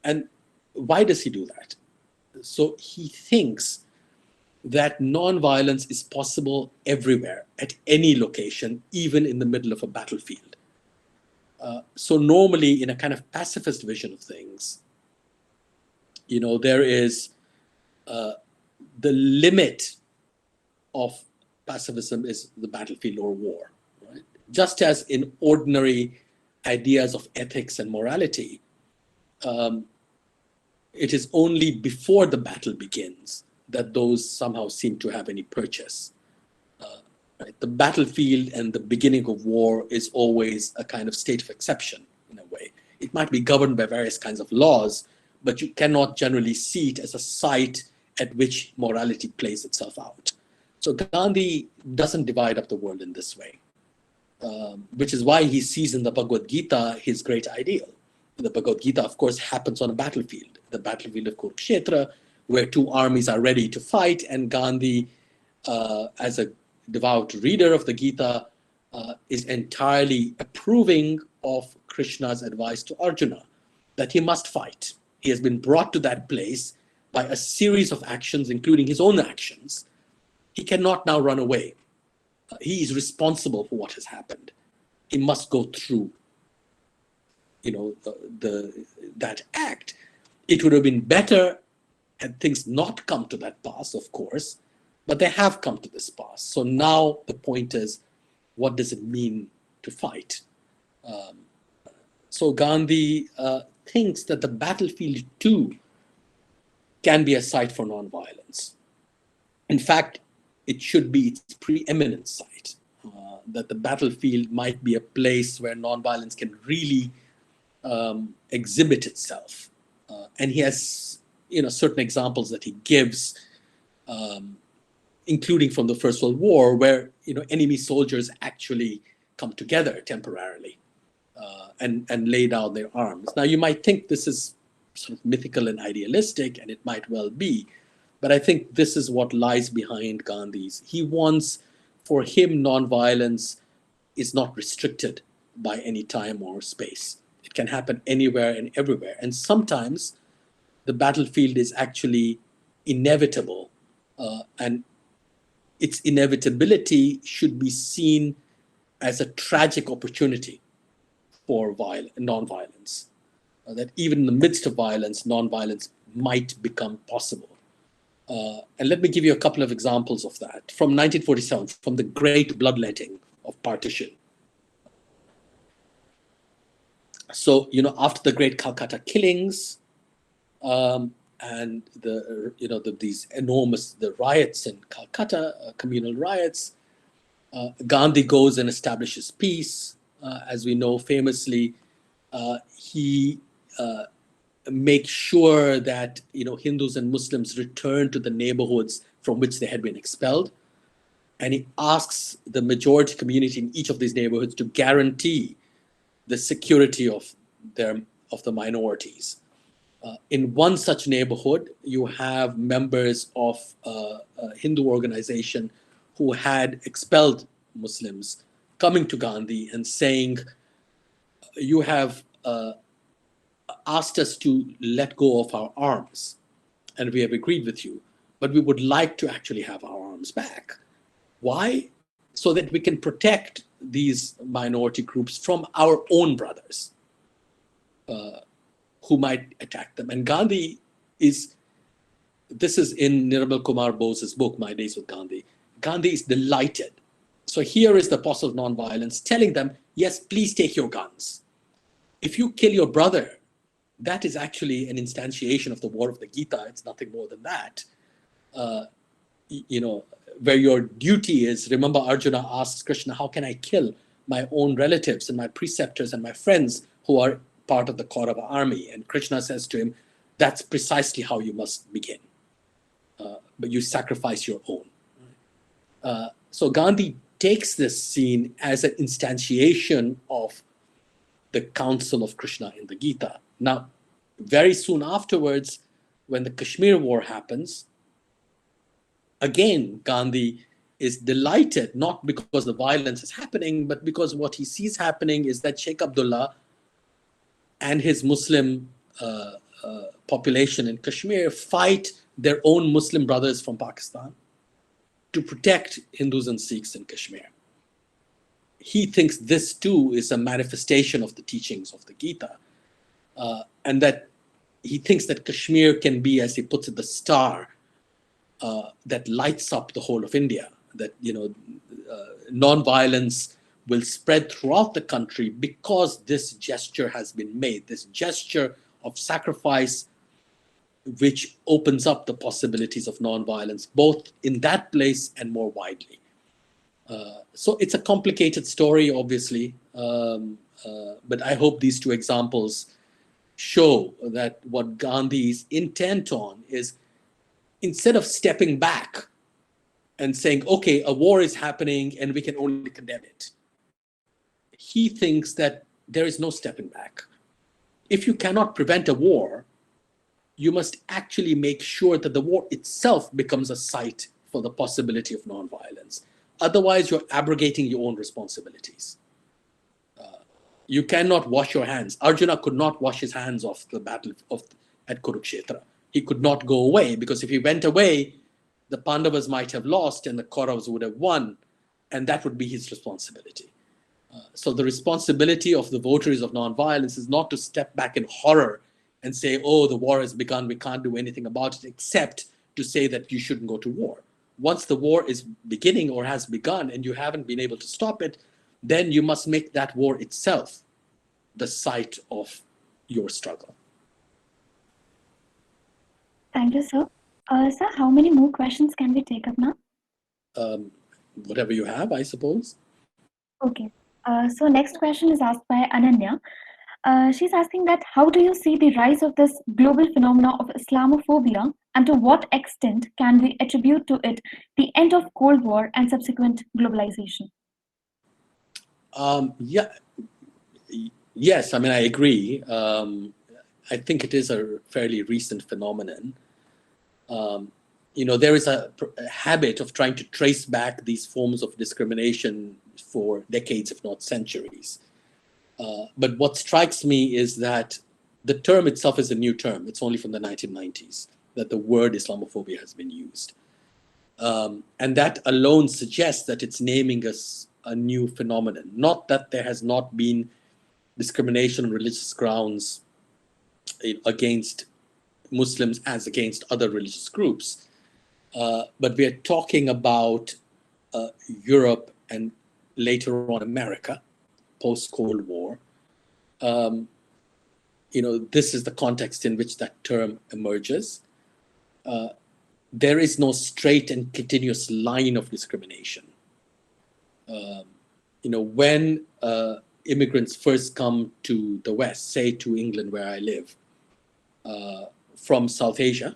And why does he do that? So he thinks that non-violence is possible everywhere, at any location, even in the middle of a battlefield. So normally, in a kind of pacifist vision of things, there is the limit of pacifism is the battlefield or war. Right? Just as in ordinary ideas of ethics and morality, it is only before the battle begins that those somehow seem to have any purchase. Right? The battlefield and the beginning of war is always a kind of state of exception in a way. It might be governed by various kinds of laws, but you cannot generally see it as a site at which morality plays itself out. So Gandhi doesn't divide up the world in this way, which is why he sees in the Bhagavad Gita his great ideal. The Bhagavad Gita, of course, happens on a battlefield, the battlefield of Kurukshetra, where two armies are ready to fight, and Gandhi, as a devout reader of the Gita, is entirely approving of Krishna's advice to Arjuna that he must fight. He has been brought to that place by a series of actions, including his own actions. He cannot now run away. He is responsible for what has happened. He must go through, that act. It would have been better had things not come to that pass, of course, but they have come to this pass. So now the point is, what does it mean to fight? So Gandhi thinks that the battlefield too can be a site for nonviolence. In fact, it should be its preeminent site, that the battlefield might be a place where nonviolence can really exhibit itself. And he has certain examples that he gives, including from the First World War, where enemy soldiers actually come together temporarily and lay down their arms. Now, you might think this is sort of mythical and idealistic, and it might well be, but I think this is what lies behind Gandhi's. He wants, for him, nonviolence is not restricted by any time or space. It can happen anywhere and everywhere. And sometimes the battlefield is actually inevitable, and its inevitability should be seen as a tragic opportunity for nonviolence. That even in the midst of violence, nonviolence might become possible. And let me give you a couple of examples of that. From 1947, from the great bloodletting of partition. So, after the great Calcutta killings, and these enormous riots in Calcutta, communal riots, Gandhi goes and establishes peace. As we know, famously, he makes sure that Hindus and Muslims return to the neighborhoods from which they had been expelled, and he asks the majority community in each of these neighborhoods to guarantee the security of the minorities. In one such neighborhood, you have members of a Hindu organization who had expelled Muslims coming to Gandhi and saying, you have asked us to let go of our arms, and we have agreed with you, but we would like to actually have our arms back. Why? So that we can protect these minority groups from our own brothers who might attack them. And Gandhi this is in Nirmal Kumar Bose's book, My Days with Gandhi. Gandhi is delighted. So here is the apostle of nonviolence telling them, yes, please take your guns. If you kill your brother, that is actually an instantiation of the war of the Gita. It's nothing more than that. Where your duty is, remember Arjuna asks Krishna, how can I kill my own relatives and my preceptors and my friends who are part of the Kaurava army? And Krishna says to him, that's precisely how you must begin. But you sacrifice your own. So Gandhi takes this scene as an instantiation of the counsel of Krishna in the Gita. Now, very soon afterwards, when the Kashmir war happens, again, Gandhi is delighted, not because the violence is happening, but because what he sees happening is that Sheikh Abdullah and his Muslim population in Kashmir fight their own Muslim brothers from Pakistan to protect Hindus and Sikhs in Kashmir. He thinks this too is a manifestation of the teachings of the Gita, and that he thinks that Kashmir can be, as he puts it, the star that lights up the whole of India, that, non-violence will spread throughout the country because this gesture has been made, this gesture of sacrifice, which opens up the possibilities of non-violence, both in that place and more widely. So it's a complicated story, obviously, but I hope these two examples show that what Gandhi is intent on is, instead of stepping back and saying, okay, a war is happening and we can only condemn it, he thinks that there is no stepping back. If you cannot prevent a war, you must actually make sure that the war itself becomes a site for the possibility of non-violence. Otherwise, you're abrogating your own responsibilities. You cannot wash your hands. Arjuna could not wash his hands off the battle at Kurukshetra. He could not go away, because if he went away, the Pandavas might have lost and the Kauravas would have won, and that would be his responsibility. So the responsibility of the votaries of non-violence is not to step back in horror and say, oh, the war has begun, we can't do anything about it, except to say that you shouldn't go to war. Once the war is beginning or has begun and you haven't been able to stop it, then you must make that war itself the site of your struggle. Thank you, sir. Sir, how many more questions can we take up now? Whatever you have, I suppose. Okay. So next question is asked by Ananya. She's asking that, how do you see the rise of this global phenomena of Islamophobia, and to what extent can we attribute to it the end of Cold War and subsequent globalization? Yes, I mean, I agree. I think it is a fairly recent phenomenon. There is a habit of trying to trace back these forms of discrimination for decades, if not centuries. But what strikes me is that the term itself is a new term. It's only from the 1990s that the word Islamophobia has been used. And that alone suggests that it's naming us a new phenomenon, not that there has not been discrimination on religious grounds against Muslims as against other religious groups. But we are talking about Europe and later on America, post-Cold War. This is the context in which that term emerges. There is no straight and continuous line of discrimination. When immigrants first come to the West, say to England where I live, from South Asia,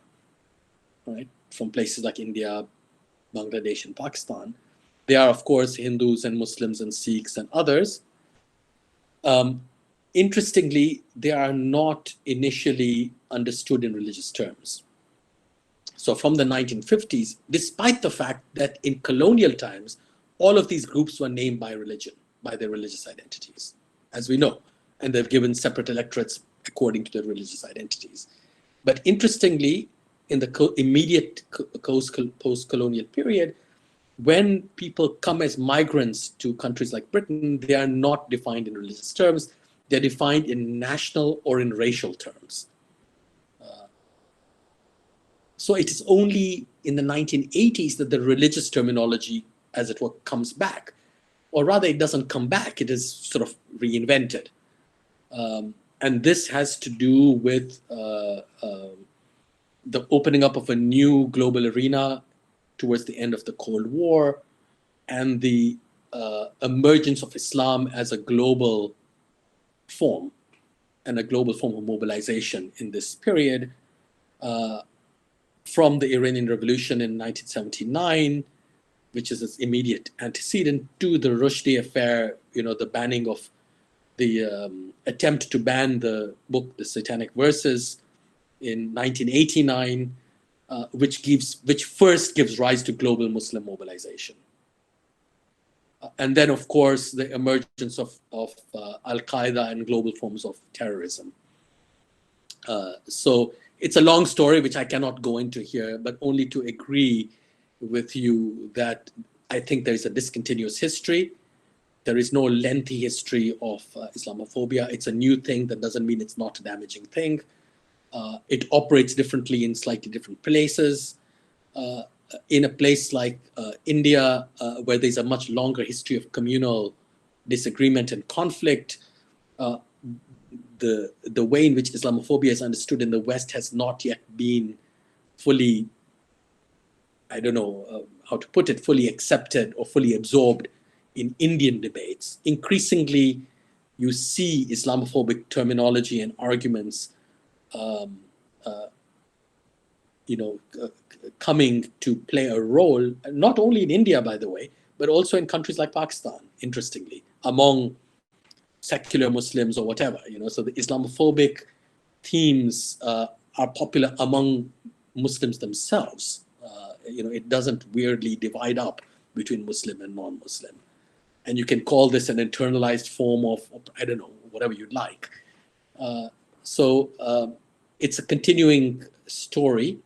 right, from places like India, Bangladesh, and Pakistan, they are, of course, Hindus and Muslims and Sikhs and others. Interestingly, they are not initially understood in religious terms. So from the 1950s, despite the fact that in colonial times, all of these groups were named by religion, by their religious identities, as we know, and they've given separate electorates according to their religious identities. But interestingly, in the immediate post-colonial period, when people come as migrants to countries like Britain, they are not defined in religious terms. They're defined in national or in racial terms. So it is only in the 1980s that the religious terminology, as it were, comes back. Or rather, it doesn't come back, it is sort of reinvented. And this has to do with the opening up of a new global arena towards the end of the Cold War, and the emergence of Islam as a global form and a global form of mobilization in this period, from the Iranian Revolution in 1979, which is its immediate antecedent, to the Rushdie affair, the banning of the attempt to ban the book, The Satanic Verses, in 1989, which first gives rise to global Muslim mobilization. And then, of course, the emergence of Al-Qaeda and global forms of terrorism. So it's a long story, which I cannot go into here, but only to agree with you that I think there is a discontinuous history. There is no lengthy history of Islamophobia. It's a new thing. That doesn't mean it's not a damaging thing. It operates differently in slightly different places. in a place like India, where there's a much longer history of communal disagreement and conflict, the way in which Islamophobia is understood in the West has not yet been fully, I don't know how to put it, fully accepted or fully absorbed in Indian debates. Increasingly, you see Islamophobic terminology and arguments coming to play a role, not only in India, by the way, but also in countries like Pakistan, interestingly, among secular Muslims or whatever. So the Islamophobic themes are popular among Muslims themselves. It doesn't weirdly divide up between Muslim and non-Muslim. And you can call this an internalized form of I don't know, whatever you'd like. So it's a continuing story,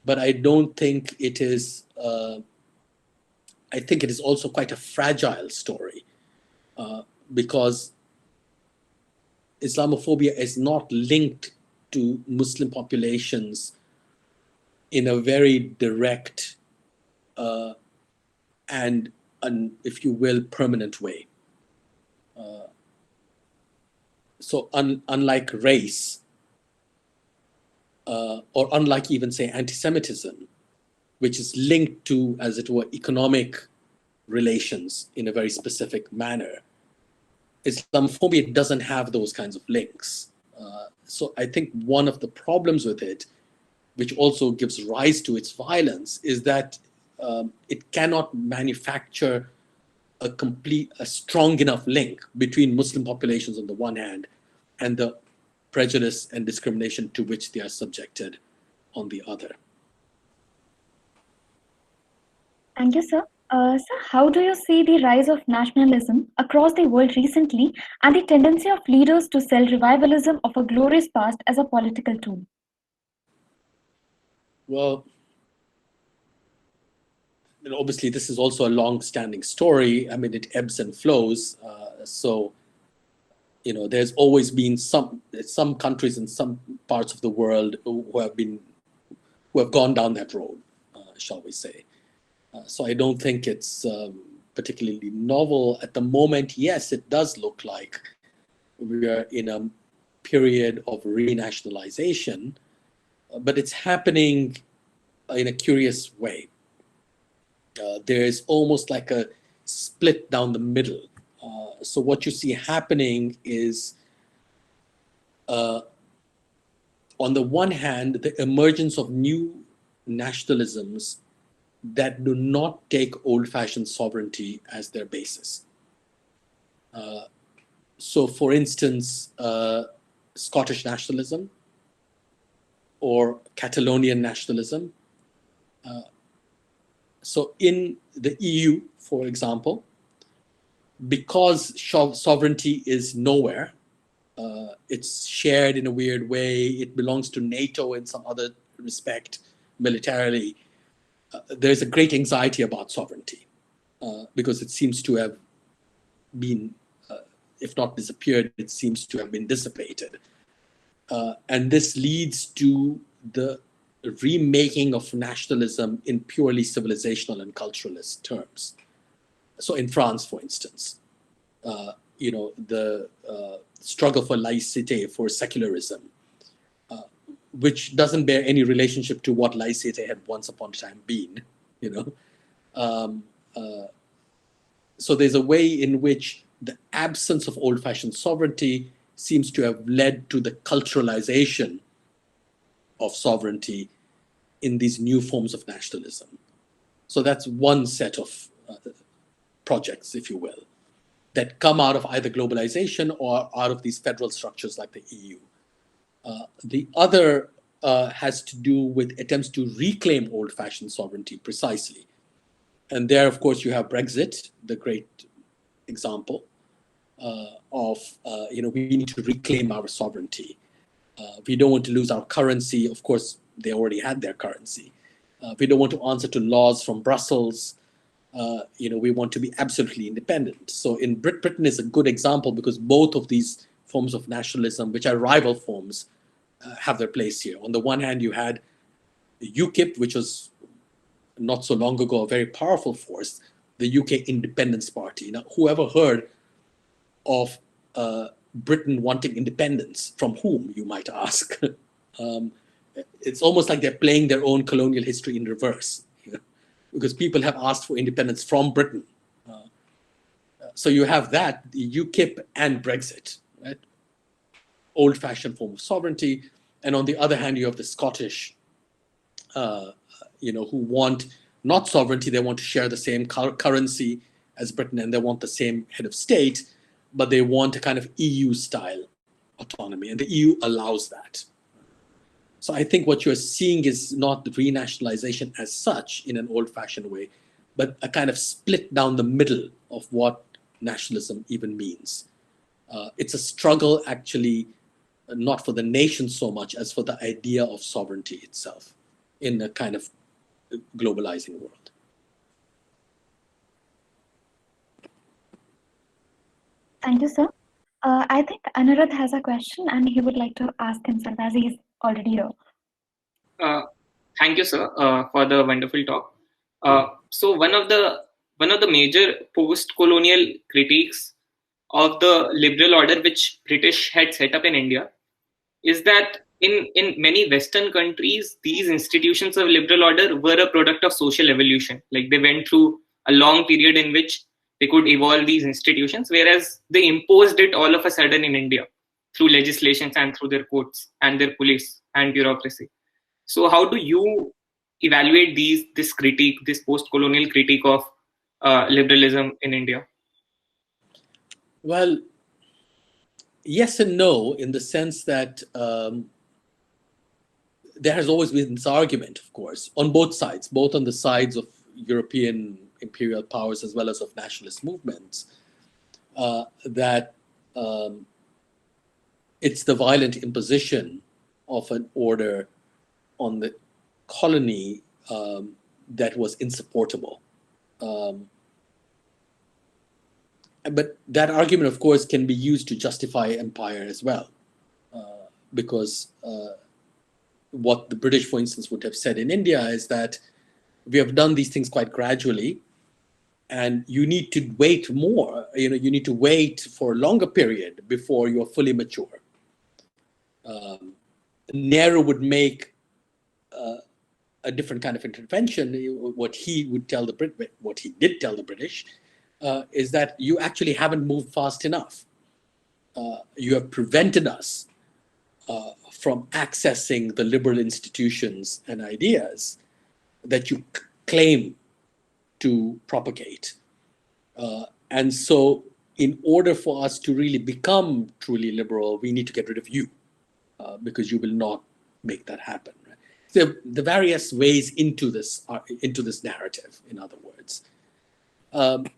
but I don't think it is, I think it is also quite a fragile story because Islamophobia is not linked to Muslim populations in a very direct and, if you will, permanent way. So unlike race, or unlike even, say, anti-Semitism, which is linked to, as it were, economic relations in a very specific manner, Islamophobia doesn't have those kinds of links. So I think one of the problems with it, which also gives rise to its violence, is that it cannot manufacture a strong enough link between Muslim populations on the one hand and the prejudice and discrimination to which they are subjected on the other. Thank you, sir. Sir, how do you see the rise of nationalism across the world recently and the tendency of leaders to sell revivalism of a glorious past as a political tool? Well, obviously, this is also a long-standing story. I mean, it ebbs and flows. So, there's always been some countries in some parts of the world who have gone down that road, shall we say. So I don't think it's particularly novel at the moment. Yes, it does look like we are in a period of renationalization, but it's happening in a curious way. There's almost like a split down the middle. So what you see happening is, on the one hand, the emergence of new nationalisms that do not take old-fashioned sovereignty as their basis. So, for instance, Scottish nationalism or Catalonian nationalism. So in the EU, for example, because sovereignty is nowhere, it's shared in a weird way, it belongs to NATO in some other respect, militarily, there's a great anxiety about sovereignty because it seems to have been, if not disappeared, it seems to have been dissipated. And this leads to the remaking of nationalism in purely civilizational and culturalist terms. So in France, for instance, the struggle for laïcité, for secularism, which doesn't bear any relationship to what laïcité had once upon a time been, So there's a way in which the absence of old-fashioned sovereignty seems to have led to the culturalization of sovereignty in these new forms of nationalism. So that's one set of projects, if you will, that come out of either globalization or out of these federal structures like the EU. The other has to do with attempts to reclaim old-fashioned sovereignty precisely. And there, of course, you have Brexit, the great example of, we need to reclaim our sovereignty. We don't want to lose our currency. Of course, they already had their currency. We don't want to answer to laws from Brussels. We want to be absolutely independent. So in Britain is a good example because both of these forms of nationalism, which are rival forms, have their place here. On the one hand, you had UKIP, which was not so long ago, a very powerful force, the UK Independence Party. Now, whoever heard of Britain wanting independence? From whom, you might ask? It's almost like they're playing their own colonial history in reverse, because people have asked for independence from Britain. So you have that, the UKIP and Brexit, right? Old-fashioned form of sovereignty. And on the other hand, you have the Scottish, who want not sovereignty, they want to share the same currency as Britain, and they want the same head of state, but they want a kind of EU-style autonomy, and the EU allows that. So I think what you're seeing is not the renationalization as such in an old-fashioned way, but a kind of split down the middle of what nationalism even means. It's a struggle, actually, not for the nation so much as for the idea of sovereignty itself in a kind of globalizing world. Thank you, sir. I think Anirudh has a question and he would like to ask himself as he's already here. Thank you, sir, for the wonderful talk. So one of the major post-colonial critiques of the liberal order which British had set up in India is that in many Western countries, these institutions of liberal order were a product of social evolution. Like they went through a long period in which they could evolve these institutions, whereas they imposed it all of a sudden in India through legislations and through their courts and their police and bureaucracy. So how do you evaluate this critique, this post-colonial critique of liberalism in India? Well, yes and no, in the sense that there has always been this argument, of course, on both sides, both on the sides of European imperial powers as well as of nationalist movements, that it's the violent imposition of an order on the colony that was insupportable. But that argument, of course, can be used to justify empire as well, because what the British, for instance, would have said in India is that we have done these things quite gradually, and you need to wait more. You need to wait for a longer period before you're fully mature. Nehru would make a different kind of intervention. What he did tell the British is that you actually haven't moved fast enough. You have prevented us from accessing the liberal institutions and ideas that you claim to propagate. And so in order for us to really become truly liberal, we need to get rid of you, because you will not make that happen. Right? So the various ways into this narrative, in other words. But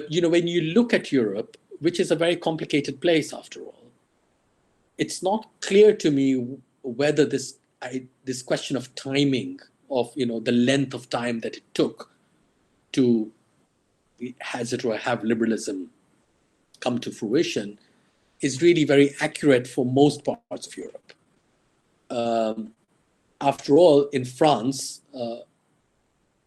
when you look at Europe, which is a very complicated place after all, it's not clear to me whether this question of timing, of the length of time that it took to, have liberalism come to fruition, is really very accurate for most parts of Europe. After all, in France,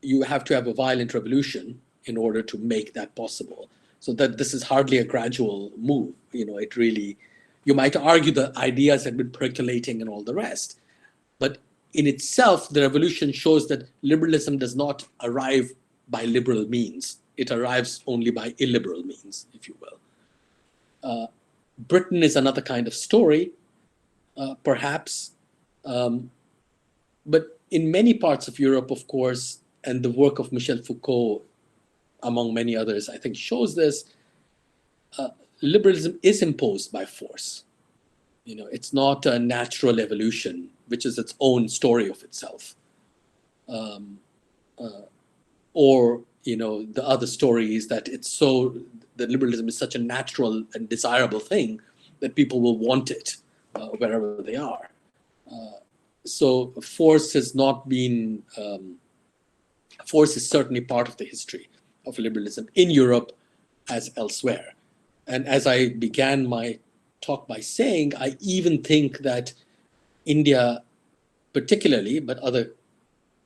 you have to have a violent revolution in order to make that possible. So that this is hardly a gradual move. It really, you might argue the ideas had been percolating and all the rest. But in itself, the revolution shows that liberalism does not arrive by liberal means. It arrives only by illiberal means, if you will. Britain is another kind of story, perhaps. But in many parts of Europe, of course, and the work of Michel Foucault, among many others, I think shows this, liberalism is imposed by force. It's not a natural evolution, which is its own story of itself. Or, the other story is that that liberalism is such a natural and desirable thing that people will want it wherever they are. So force has not been, force is certainly part of the history of liberalism in Europe as elsewhere. And as I began my talk by saying, I even think that India particularly, but other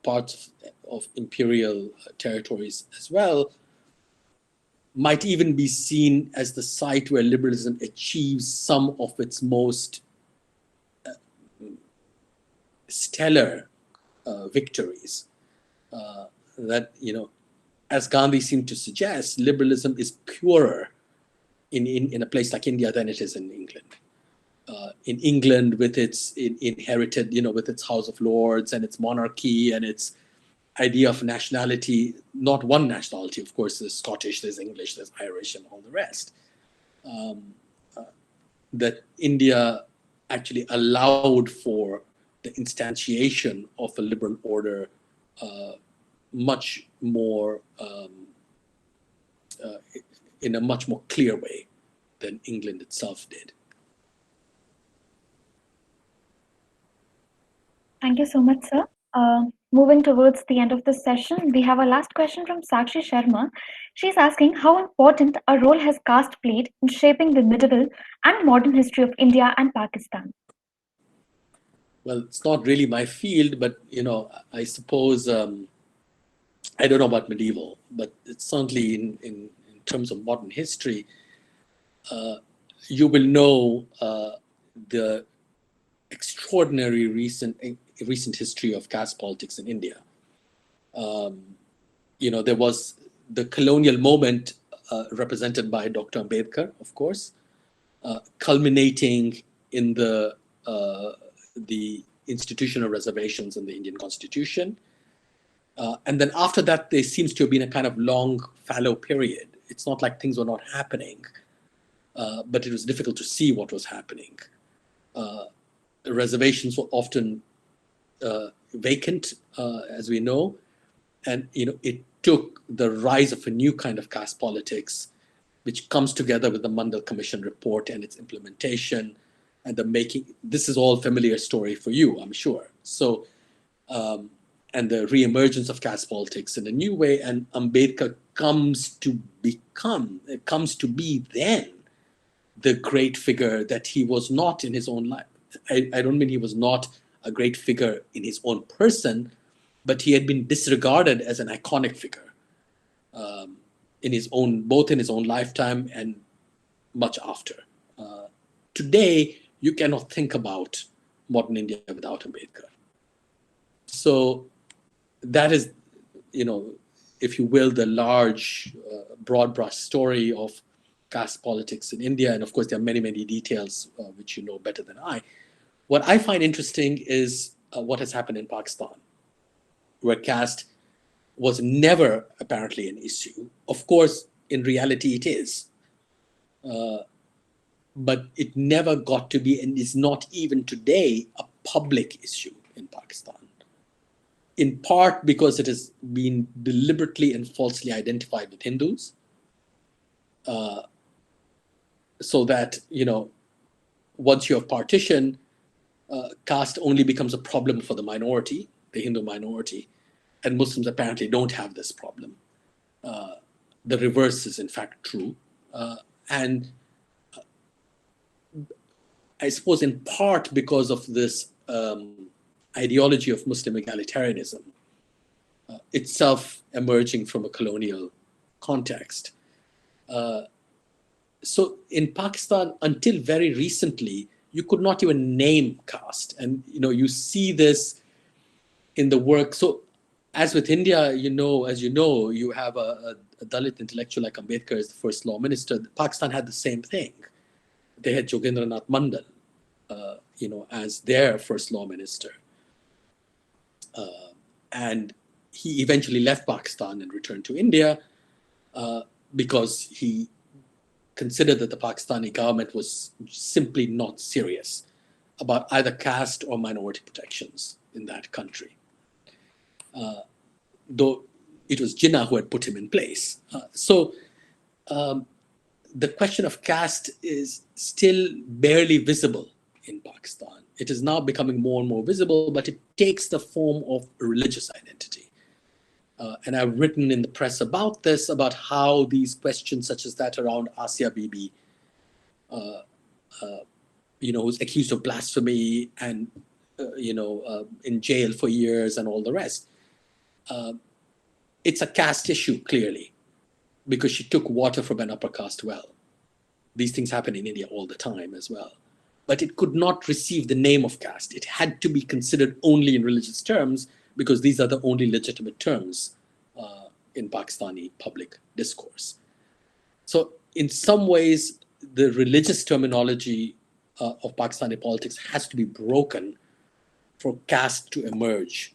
parts of imperial territories as well, might even be seen as the site where liberalism achieves some of its most stellar victories. That, as Gandhi seemed to suggest, liberalism is purer in a place like India than it is in England. In England, with its inherited, with its House of Lords and its monarchy and its idea of nationality, not one nationality, of course, there's Scottish, there's English, there's Irish, and all the rest. That India actually allowed for the instantiation of a liberal order much more in a much more clear way than England itself did. Thank you so much, sir. Moving towards the end of the session, we have a last question from Sakshi Sharma. She's asking how important a role has caste played in shaping the medieval and modern history of India and Pakistan. Well, it's not really my field, but I suppose I don't know about medieval, but it's certainly in terms of modern history. You will know the extraordinary recent history of caste politics in India. There was the colonial moment represented by Dr. Ambedkar, of course, culminating in the institution of reservations in the Indian Constitution. And then after that, there seems to have been a kind of long fallow period. It's not like things were not happening, but it was difficult to see what was happening. The reservations were often vacant, as we know, and it took the rise of a new kind of caste politics, which comes together with the Mandal Commission report and its implementation and the making. This is all familiar story for you, I'm sure. So, and the reemergence of caste politics in a new way, and Ambedkar comes to be then the great figure that he was not in his own life. I don't mean he was not a great figure in his own person, but he had been disregarded as an iconic figure both in his own lifetime and much after. Today, you cannot think about modern India without Ambedkar. So that is, if you will, the large, broad brush story of caste politics in India. And of course, there are many, many details which you know better than I. What I find interesting is what has happened in Pakistan, where caste was never apparently an issue. Of course, in reality, it is. But it never got to be, and is not even today, a public issue in Pakistan. In part because it has been deliberately and falsely identified with Hindus. So that, once you have partition, caste only becomes a problem for the minority, the Hindu minority, and Muslims apparently don't have this problem. The reverse is in fact true. And I suppose in part because of this ideology of Muslim egalitarianism, itself emerging from a colonial context. So in Pakistan, until very recently, you could not even name caste. And you see this in the work. So as with India, as you know, you have a Dalit intellectual like Ambedkar as the first law minister. Pakistan had the same thing. They had Jogendranath Mandal, as their first law minister. And he eventually left Pakistan and returned to India because he considered that the Pakistani government was simply not serious about either caste or minority protections in that country. Though it was Jinnah who had put him in place. So the question of caste is still barely visible in Pakistan. It is now becoming more and more visible, but it takes the form of a religious identity. And I've written in the press about this, about how these questions such as that around Asia Bibi, who's accused of blasphemy and, in jail for years and all the rest. it's a caste issue, clearly, because she took water from an upper caste well. These things happen in India all the time as well. But it could not receive the name of caste. It had to be considered only in religious terms because these are the only legitimate terms in Pakistani public discourse. So in some ways, the religious terminology of Pakistani politics has to be broken for caste to emerge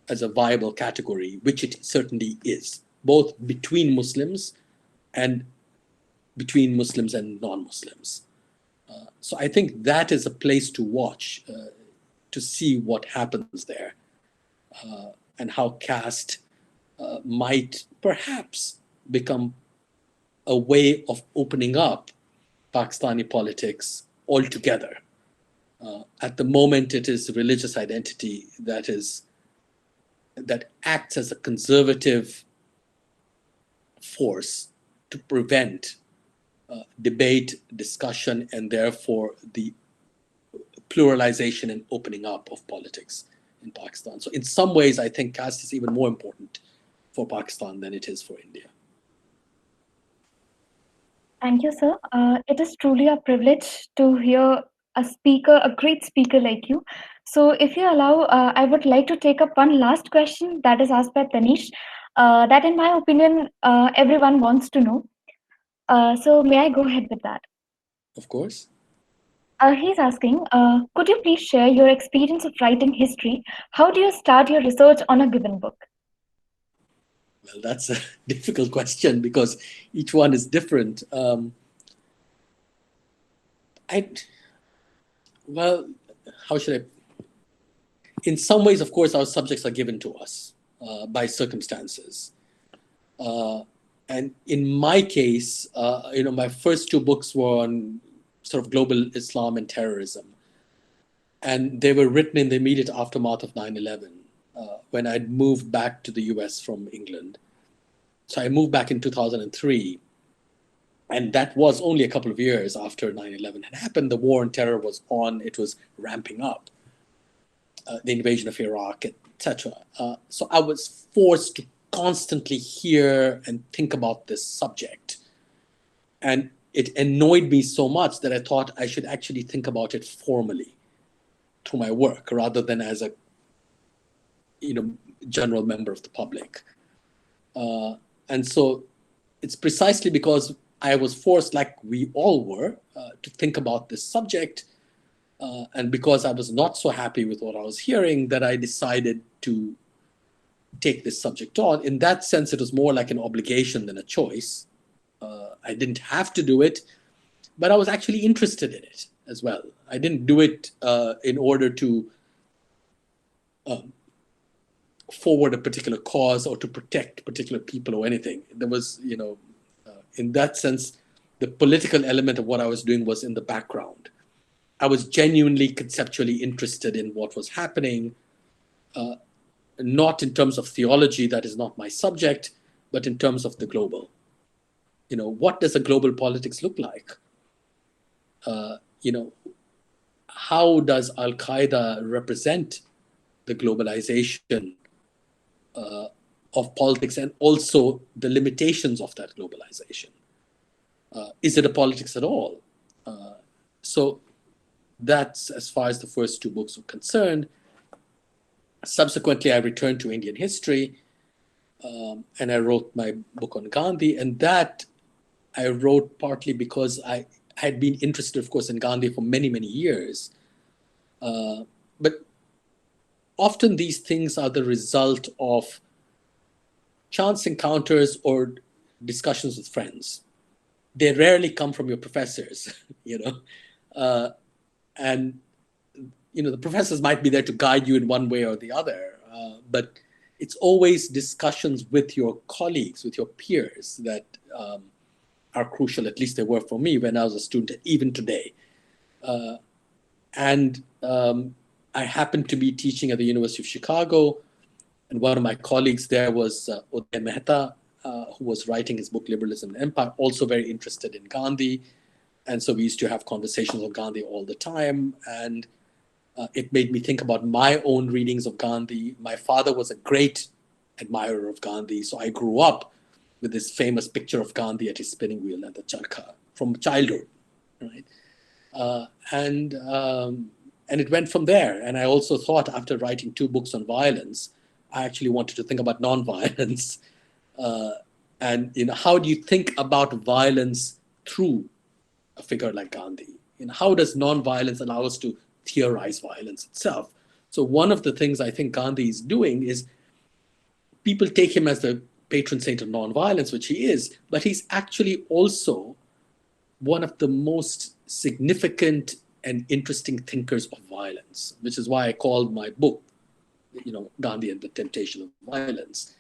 as a viable category, which it certainly is, both between Muslims and non-Muslims. So I think that is a place to watch, to see what happens there, and how caste might perhaps become a way of opening up Pakistani politics altogether. At the moment, it is religious identity that acts as a conservative force to prevent debate, discussion, and therefore the pluralization and opening up of politics in Pakistan. So in some ways, I think caste is even more important for Pakistan than it is for India. Thank you, sir. It is truly a privilege to hear a great speaker like you. So if you allow, I would like to take up one last question that is asked by Tanish, that in my opinion, everyone wants to know. So may I go ahead with that? Of course. He's asking, could you please share your experience of writing history? How do you start your research on a given book? Well, that's a difficult question because each one is different. How should I? In some ways, of course, our subjects are given to us by circumstances. And in my case, my first two books were on sort of global Islam and terrorism. And they were written in the immediate aftermath of 9/11, when I'd moved back to the US from England. So I moved back in 2003. And that was only a couple of years after 9/11 had happened. The war on terror was on, it was ramping up, the invasion of Iraq, etc. So I was forced to constantly hear and think about this subject. And it annoyed me so much that I thought I should actually think about it formally through my work rather than as a general member of the public. And so it's precisely because I was forced, like we all were, to think about this subject. And because I was not so happy with what I was hearing, that I decided to take this subject on. In that sense, it was more like an obligation than a choice. I didn't have to do it, but I was actually interested in it as well. I didn't do it in order to forward a particular cause or to protect particular people or anything. There was, in that sense, the political element of what I was doing was in the background. I was genuinely conceptually interested in what was happening, not in terms of theology, that is not my subject, but in terms of the global. What does a global politics look like? How does Al-Qaeda represent the globalization of politics and also the limitations of that globalization? Is it a politics at all? So that's as far as the first two books were concerned. Subsequently, I returned to Indian history, and I wrote my book on Gandhi. And that I wrote partly because I had been interested, of course, in Gandhi for many, many years. But often these things are the result of chance encounters or discussions with friends. They rarely come from your professors, and the professors might be there to guide you in one way or the other, but it's always discussions with your colleagues, with your peers that are crucial. At least they were for me when I was a student, even today. And I happened to be teaching at the University of Chicago, and one of my colleagues there was Uday Mehta, who was writing his book Liberalism and Empire, also very interested in Gandhi. And so we used to have conversations on Gandhi all the time. And it made me think about my own readings of Gandhi. My father was a great admirer of Gandhi. So I grew up with this famous picture of Gandhi at his spinning wheel at the charkha from childhood, right? And it went from there. And I also thought, after writing 2 books on violence, I actually wanted to think about nonviolence. And how do you think about violence through a figure like Gandhi? How does nonviolence allow us to theorize violence itself? So one of the things I think Gandhi is doing is, people take him as the patron saint of nonviolence, which he is, but he's actually also one of the most significant and interesting thinkers of violence, which is why I called my book, Gandhi and the Temptation of Violence.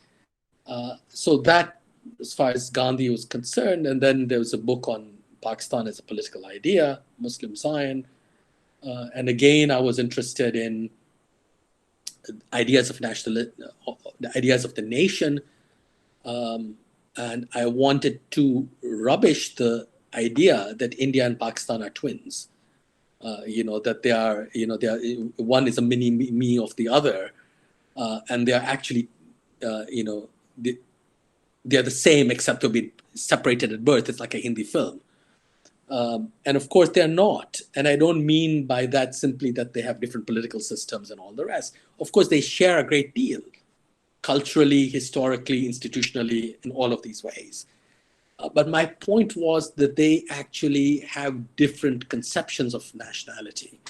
So that, as far as Gandhi was concerned, and then there was a book on Pakistan as a political idea, Muslim Zion. And again, I was interested in ideas of the ideas of the nation. And I wanted to rubbish the idea that India and Pakistan are twins. That they are, one is a mini me of the other. And they are actually, they are the same except to be separated at birth. It's like a Hindi film. And of course, they're not. And I don't mean by that simply that they have different political systems and all the rest. Of course, they share a great deal, culturally, historically, institutionally, in all of these ways. But my point was that they actually have different conceptions of nationality,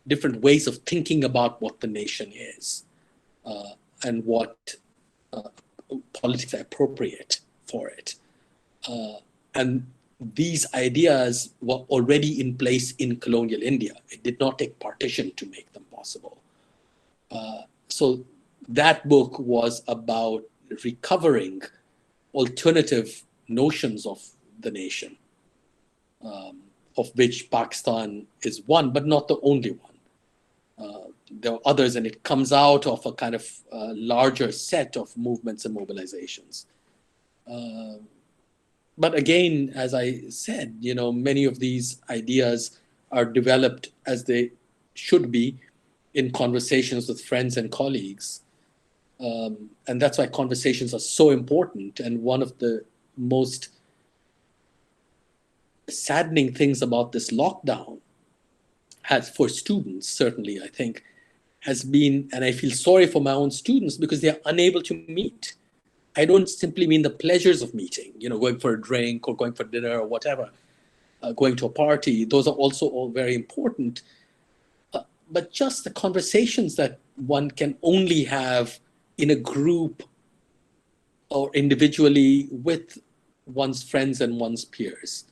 different ways of thinking about what the nation is, and what politics are appropriate for it. And these ideas were already in place in colonial India. It did not take partition to make them possible. So that book was about recovering alternative notions of the nation, of which Pakistan is one, but not the only one. There are others, and it comes out of a kind of larger set of movements and mobilizations. But again, as I said, many of these ideas are developed as they should be in conversations with friends and colleagues. And that's why conversations are so important. And one of the most saddening things about this lockdown for students, certainly, I think, has been, and I feel sorry for my own students because they are unable to meet. I don't simply mean the pleasures of meeting, going for a drink or going for dinner or whatever, going to a party. Those are also all very important. But just the conversations that one can only have in a group or individually with one's friends and one's peers.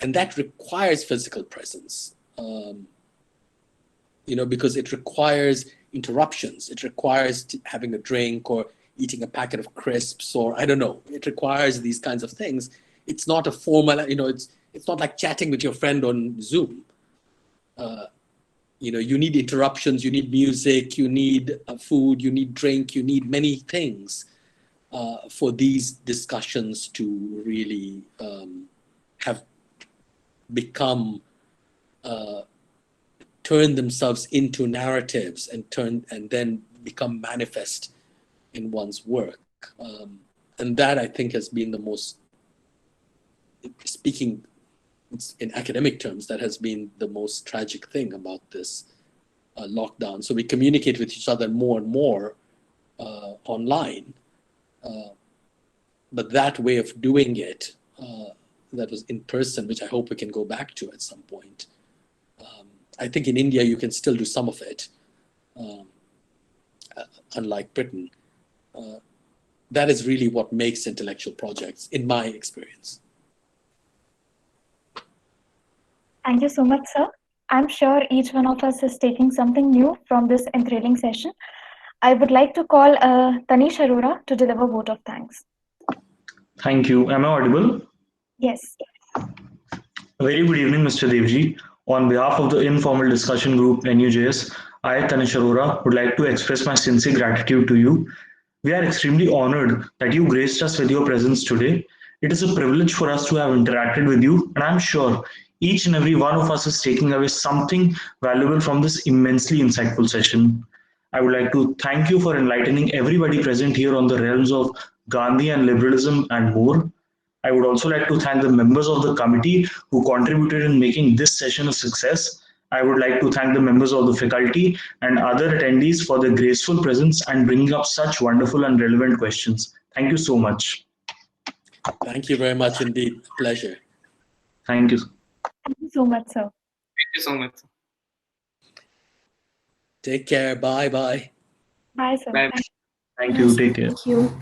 And that requires physical presence, because it requires interruptions. It requires having a drink or eating a packet of crisps, or I don't know. It requires these kinds of things. It's not a formal, it's not like chatting with your friend on Zoom. You need interruptions, you need music, you need food, you need drink, you need many things for these discussions to really have become, turn themselves into narratives and then become manifest in one's work. And that, I think, has been the most, speaking in academic terms, that has been the most tragic thing about this lockdown. So we communicate with each other more and more online. But that way of doing it, that was in person, which I hope we can go back to at some point. I think in India, you can still do some of it, unlike Britain. That is really what makes intellectual projects, in my experience. Thank you so much, sir. I'm sure each one of us is taking something new from this enthralling session. I would like to call Tanish Arora to deliver a vote of thanks. Thank you. Am I audible? Yes. A very good evening, Mr. Devji. On behalf of the Informal Discussion Group NUJS, I, Tanish Arora, would like to express my sincere gratitude to you. We are extremely honored that you graced us with your presence today. It is a privilege for us to have interacted with you, and I'm sure each and every one of us is taking away something valuable from this immensely insightful session. I would like to thank you for enlightening everybody present here on the realms of Gandhi and liberalism and more. I would also like to thank the members of the committee who contributed in making this session a success. I would like to thank the members of the faculty and other attendees for their graceful presence and bringing up such wonderful and relevant questions. Thank you so much. Thank you very much indeed. Pleasure. Thank you. Thank you so much, sir. Thank you so much. Take care. Bye bye. Bye, sir. Bye. Thank Thank you. Take care. Thank you.